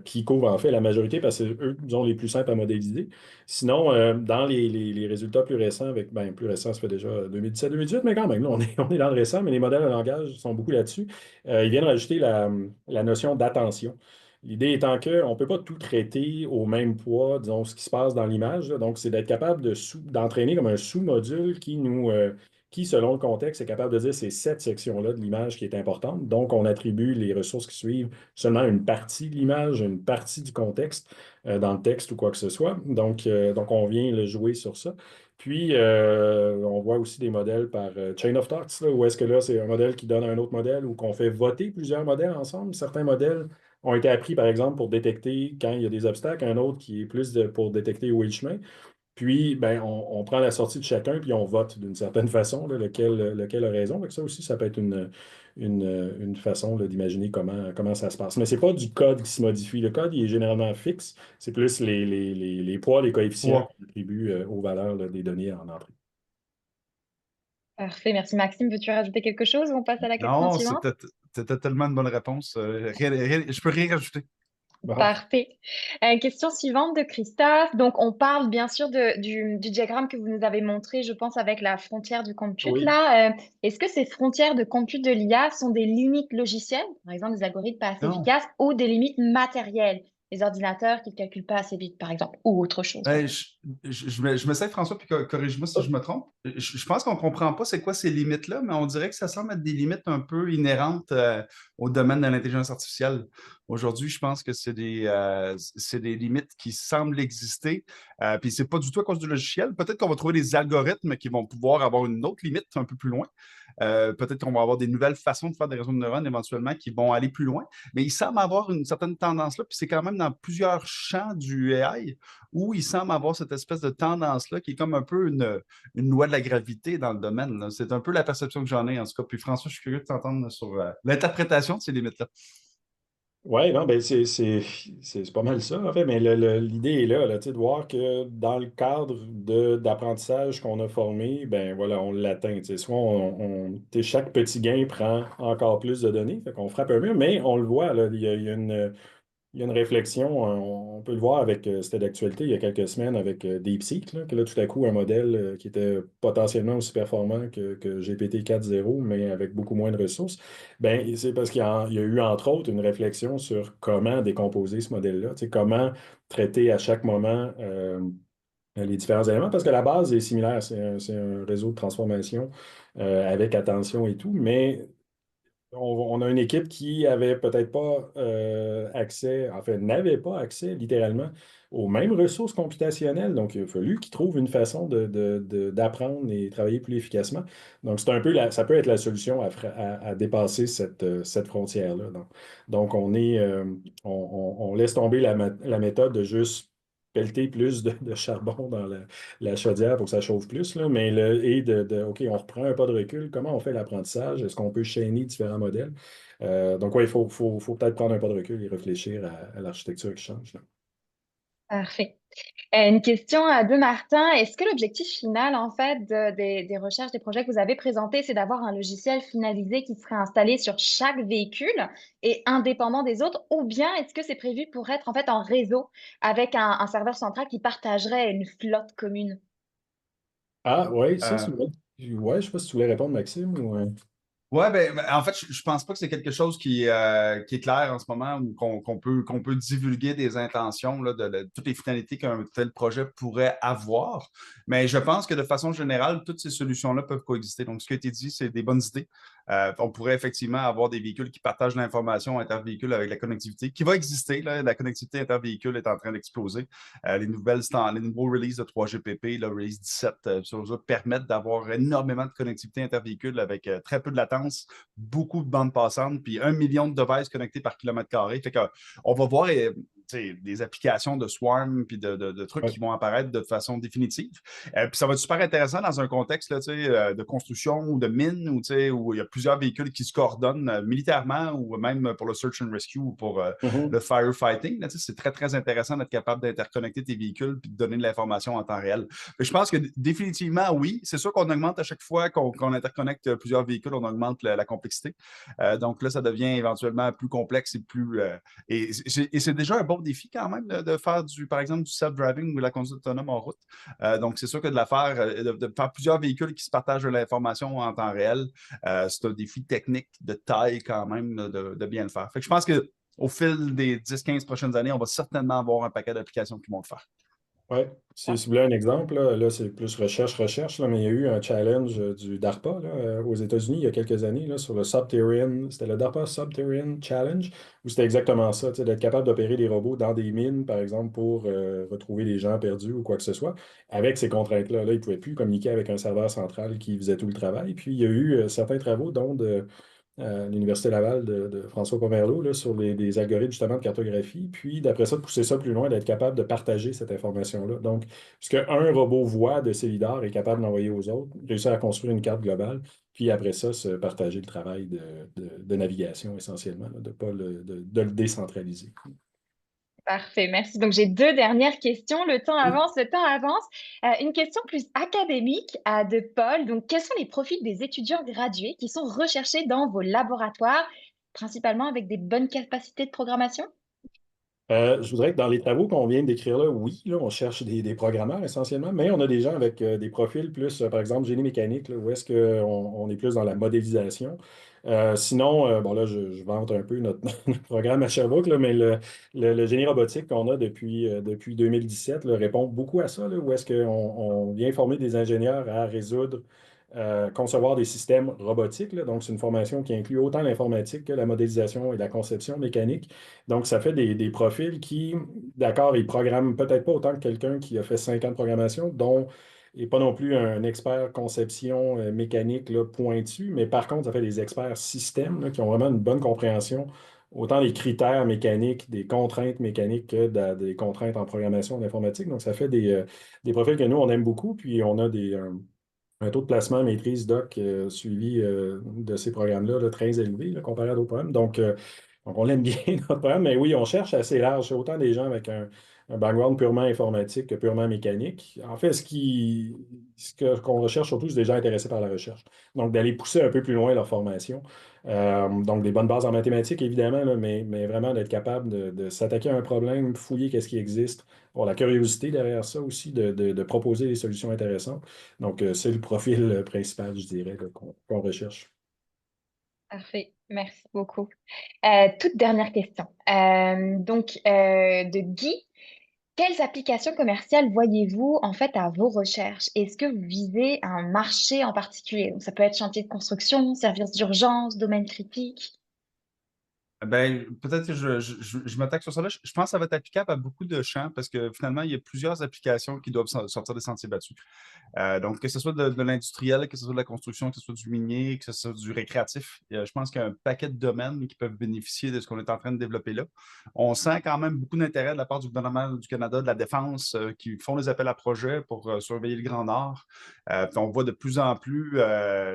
qui couvrent en fait la majorité parce que c'est eux, disons, les plus simples à modéliser. Sinon, dans les résultats plus récents, plus récents, ça fait déjà 2017-2018, mais quand même, là, on est dans le récent, mais les modèles de langage sont beaucoup là-dessus. Ils viennent rajouter la notion d'attention. L'idée étant qu'on ne peut pas tout traiter au même poids, disons, ce qui se passe dans l'image, là. Donc, c'est d'être capable d'entraîner comme un sous-module qui, selon le contexte, est capable de dire c'est cette section-là de l'image qui est importante. Donc, on attribue les ressources qui suivent seulement une partie de l'image, une partie du contexte dans le texte ou quoi que ce soit. Donc on vient le jouer sur ça. Puis, on voit aussi des modèles par Chain of Thoughts, là, où est-ce que là, c'est un modèle qui donne un autre modèle ou qu'on fait voter plusieurs modèles ensemble. Certains modèles ont été appris, par exemple, pour détecter quand il y a des obstacles, un autre qui est plus pour détecter où est le chemin. Puis, ben, on prend la sortie de chacun, puis on vote d'une certaine façon, là, lequel a raison. Donc ça aussi, ça peut être une façon là, d'imaginer comment ça se passe. Mais ce n'est pas du code qui se modifie. Le code, il est généralement fixe. C'est plus les poids, les coefficients Ouais. qu'on attribue aux valeurs là, des données en entrée. Parfait, merci Maxime. Veux-tu rajouter quelque chose ou on passe à la question Non, suivante? c'était tellement une bonne réponse. Je peux rien rajouter. Bon. Parfait. Question suivante de Christophe. Donc, on parle bien sûr du diagramme que vous nous avez montré, je pense, avec la frontière du compute Oui. là. Est-ce que ces frontières de compute de l'IA sont des limites logicielles, par exemple des algorithmes pas assez Non. efficaces, ou des limites matérielles, les ordinateurs qui ne calculent pas assez vite, par exemple, ou autre chose Ben, peut-être? je me sais, François, puis corrige-moi si je me trompe. Je pense qu'on ne comprend pas c'est quoi ces limites-là, mais on dirait que ça semble être des limites un peu inhérentes au domaine de l'intelligence artificielle. Aujourd'hui, je pense que c'est des limites qui semblent exister. Puis c'est pas du tout à cause du logiciel. Peut-être qu'on va trouver des algorithmes qui vont pouvoir avoir une autre limite un peu plus loin. Peut-être qu'on va avoir des nouvelles façons de faire des réseaux de neurones éventuellement qui vont aller plus loin. Mais il semble avoir une certaine tendance là, puis c'est quand même dans plusieurs champs du AI où il semble avoir cette espèce de tendance-là qui est comme un peu une loi de la gravité dans le domaine, là. C'est un peu la perception que j'en ai en tout cas. Puis François, je suis curieux de t'entendre sur l'interprétation de ces limites-là. Oui, non, ben c'est pas mal ça, en fait, mais l'idée est là, tu sais, de voir que dans le cadre d'apprentissage qu'on a formé, ben voilà, on l'atteint. Tu sais, soit tu sais, chaque petit gain prend encore plus de données, fait qu'on frappe un mur, mais on le voit, là, il y a une réflexion, on peut le voir avec, c'était d'actualité il y a quelques semaines avec DeepSeek, là, que là, tout à coup, un modèle qui était potentiellement aussi performant que GPT 4.0, mais avec beaucoup moins de ressources, ben, c'est parce il y a eu, entre autres, une réflexion sur comment décomposer ce modèle-là, tu sais, comment traiter à chaque moment les différents éléments, parce que la base est similaire, c'est un réseau de transformation avec attention et tout, mais on a une équipe qui avait peut-être pas accès, en fait, n'avait pas accès littéralement aux mêmes ressources computationnelles. Donc, il a fallu qu'ils trouvent une façon d'apprendre et travailler plus efficacement. Donc, c'est un peu ça peut être la solution à dépasser cette frontière-là. Donc, on laisse tomber la méthode de juste pelleter plus de charbon dans la chaudière pour que ça chauffe plus, là, mais OK, on reprend un pas de recul. Comment on fait l'apprentissage? Est-ce qu'on peut chaîner différents modèles? Donc, oui, il faut peut-être prendre un pas de recul et réfléchir à l'architecture qui change, là. Parfait. Une question de Martin. Est-ce que l'objectif final, en fait, des recherches, des projets que vous avez présentés, c'est d'avoir un logiciel finalisé qui serait installé sur chaque véhicule et indépendant des autres, ou bien est-ce que c'est prévu pour être en fait en réseau avec un serveur central qui partagerait une flotte commune? Ah, oui, ça, Euh, c'est vrai. Ouais, je ne sais pas si tu voulais répondre, Maxime, ou. Ouais, ben, en fait, je pense pas que c'est quelque chose qui est clair en ce moment ou qu'on peut divulguer des intentions là, de toutes les finalités qu'un tel projet pourrait avoir. Mais je pense que de façon générale, toutes ces solutions-là peuvent coexister. Donc, ce qui a été dit, c'est des bonnes idées. On pourrait effectivement avoir des véhicules qui partagent l'information intervéhicule avec la connectivité qui va exister, là. La connectivité intervéhicule est en train d'exploser. Les nouveaux releases de 3GPP, le release 17, permettent d'avoir énormément de connectivité intervéhicule avec très peu de latence, beaucoup de bandes passantes, puis 1 million de devices connectés par kilomètre carré. Fait que, on va voir des applications de Swarm puis de trucs Ouais. qui vont apparaître de façon définitive. Puis ça va être super intéressant dans un contexte là, de construction ou de mine où il y a plusieurs véhicules qui se coordonnent militairement ou même pour le search and rescue ou pour Mhm. le firefighting. Là, c'est très, très intéressant d'être capable d'interconnecter tes véhicules et de donner de l'information en temps réel. Mais je pense que définitivement, oui. C'est sûr qu'on augmente à chaque fois qu'on interconnecte plusieurs véhicules, on augmente la complexité. Donc là, ça devient éventuellement plus complexe et plus. Et c'est déjà un bon défi quand même de faire par exemple, du self-driving ou de la conduite autonome en route. Donc, c'est sûr que de faire plusieurs véhicules qui se partagent de l'information en temps réel, c'est un défi technique de taille quand même de bien le faire. Fait que je pense que au fil des 10-15 prochaines années, on va certainement avoir un paquet d'applications qui vont le faire. Ouais. Si vous voulez un exemple, là, c'est plus recherche, là, mais il y a eu un challenge du DARPA là, aux États-Unis il y a quelques années là, sur le Subterranean, c'était le DARPA Subterranean Challenge, où c'était exactement ça, tu sais, d'être capable d'opérer des robots dans des mines, par exemple, pour retrouver des gens perdus ou quoi que ce soit, avec ces contraintes-là. Là, ils ne pouvaient plus communiquer avec un serveur central qui faisait tout le travail. Puis il y a eu certains travaux, dont à l'Université Laval de François Pomerleau là, sur des algorithmes justement de cartographie, puis d'après ça, de pousser ça plus loin, d'être capable de partager cette information-là. Donc, puisque un robot voit de ses lidars est capable d'envoyer aux autres, réussir à construire une carte globale, puis après ça, se partager le travail de navigation essentiellement, là, de pas de le décentraliser. Parfait, merci. Donc, j'ai deux dernières questions. Le temps Oui. avance, le temps avance. Une question plus académique de Paul. Donc, quels sont les profils des étudiants gradués qui sont recherchés dans vos laboratoires, principalement avec des bonnes capacités de programmation? Je voudrais que dans les travaux qu'on vient de décrire là, oui, là, on cherche des programmeurs essentiellement, mais on a des gens avec des profils plus, par exemple, génie mécanique, là, où est-ce qu'on est plus dans la modélisation. Sinon, bon là, je vante un peu notre, notre programme à Sherbrooke, là, mais le génie robotique qu'on a depuis 2017 là, répond beaucoup à ça, là, où est-ce qu'on vient former des ingénieurs à résoudre, concevoir des systèmes robotiques. Là. Donc, c'est une formation qui inclut autant l'informatique que la modélisation et la conception mécanique. Donc, ça fait des profils qui, d'accord, ils programment peut-être pas autant que quelqu'un qui a fait 5 ans de programmation, dont n'est pas non plus un expert conception mécanique là, pointu, mais par contre, ça fait des experts systèmes là, qui ont vraiment une bonne compréhension autant des critères mécaniques, des contraintes mécaniques que des contraintes en programmation en informatique. Donc, ça fait des profils que nous, on aime beaucoup, puis on a un taux de placement maîtrise doc suivi de ces programmes-là là, très élevé là, comparé à d'autres programmes. Donc, on l'aime bien, notre programme, mais oui, on cherche assez large. C'est autant des gens avec un background purement informatique que purement mécanique. En fait, qu'on recherche surtout, c'est des gens intéressés par la recherche. Donc, d'aller pousser un peu plus loin leur formation. Donc, des bonnes bases en mathématiques, évidemment, là, mais vraiment d'être capable de s'attaquer à un problème, fouiller qu'est-ce qui existe. Bon, la curiosité derrière ça aussi, de proposer des solutions intéressantes. Donc, c'est le profil principal, je dirais, là, qu'on recherche. Parfait, merci beaucoup. Toute dernière question. De Guy, quelles applications commerciales voyez-vous en fait à vos recherches? Est-ce que vous visez un marché en particulier? Donc, ça peut être chantier de construction, service d'urgence, domaine critique. Ben, peut-être que je m'attaque sur ça là. Je pense que ça va être applicable à beaucoup de champs parce que finalement, il y a plusieurs applications qui doivent sortir des sentiers battus. Donc, que ce soit de l'industriel, que ce soit de la construction, que ce soit du minier, que ce soit du récréatif, je pense qu'il y a un paquet de domaines qui peuvent bénéficier de ce qu'on est en train de développer là. On sent quand même beaucoup d'intérêt de la part du gouvernement du Canada, de la Défense, qui font des appels à projets pour surveiller le Grand Nord. Puis on voit de plus en plus,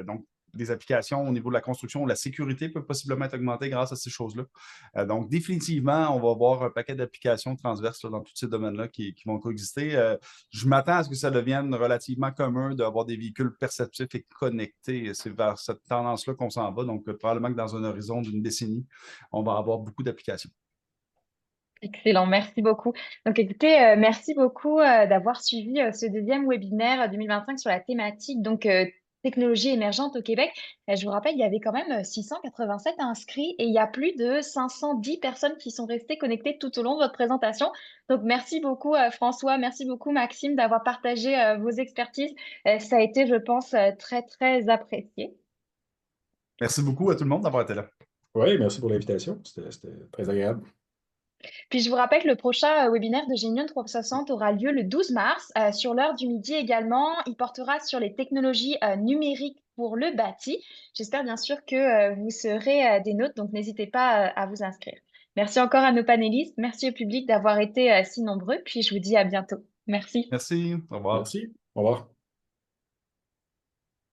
donc, des applications au niveau de la construction, la sécurité peut possiblement être augmentée grâce à ces choses-là. Donc, définitivement, on va avoir un paquet d'applications transverses là, dans tous ces domaines-là qui vont coexister. Je m'attends à ce que ça devienne relativement commun d'avoir des véhicules perceptifs et connectés. C'est vers cette tendance-là qu'on s'en va. Donc, probablement que dans un horizon d'une décennie, on va avoir beaucoup d'applications. Excellent, merci beaucoup. Donc, écoutez, merci beaucoup d'avoir suivi ce deuxième webinaire 2025 sur la thématique technologie émergente au Québec. Je vous rappelle, il y avait quand même 687 inscrits et il y a plus de 510 personnes qui sont restées connectées tout au long de votre présentation. Donc, merci beaucoup François, merci beaucoup Maxime d'avoir partagé vos expertises. Ça a été, je pense, très, très apprécié. Merci beaucoup à tout le monde d'avoir été là. Oui, merci pour l'invitation. C'était très agréable. Puis je vous rappelle que le prochain webinaire de Génion 360 aura lieu le 12 mars sur l'heure du midi également. Il portera sur les technologies numériques pour le bâti. J'espère bien sûr que vous serez des nôtres, donc n'hésitez pas à vous inscrire. Merci encore à nos panélistes. Merci au public d'avoir été si nombreux. Puis je vous dis à bientôt. Merci. Merci. Au revoir. Merci. Au revoir.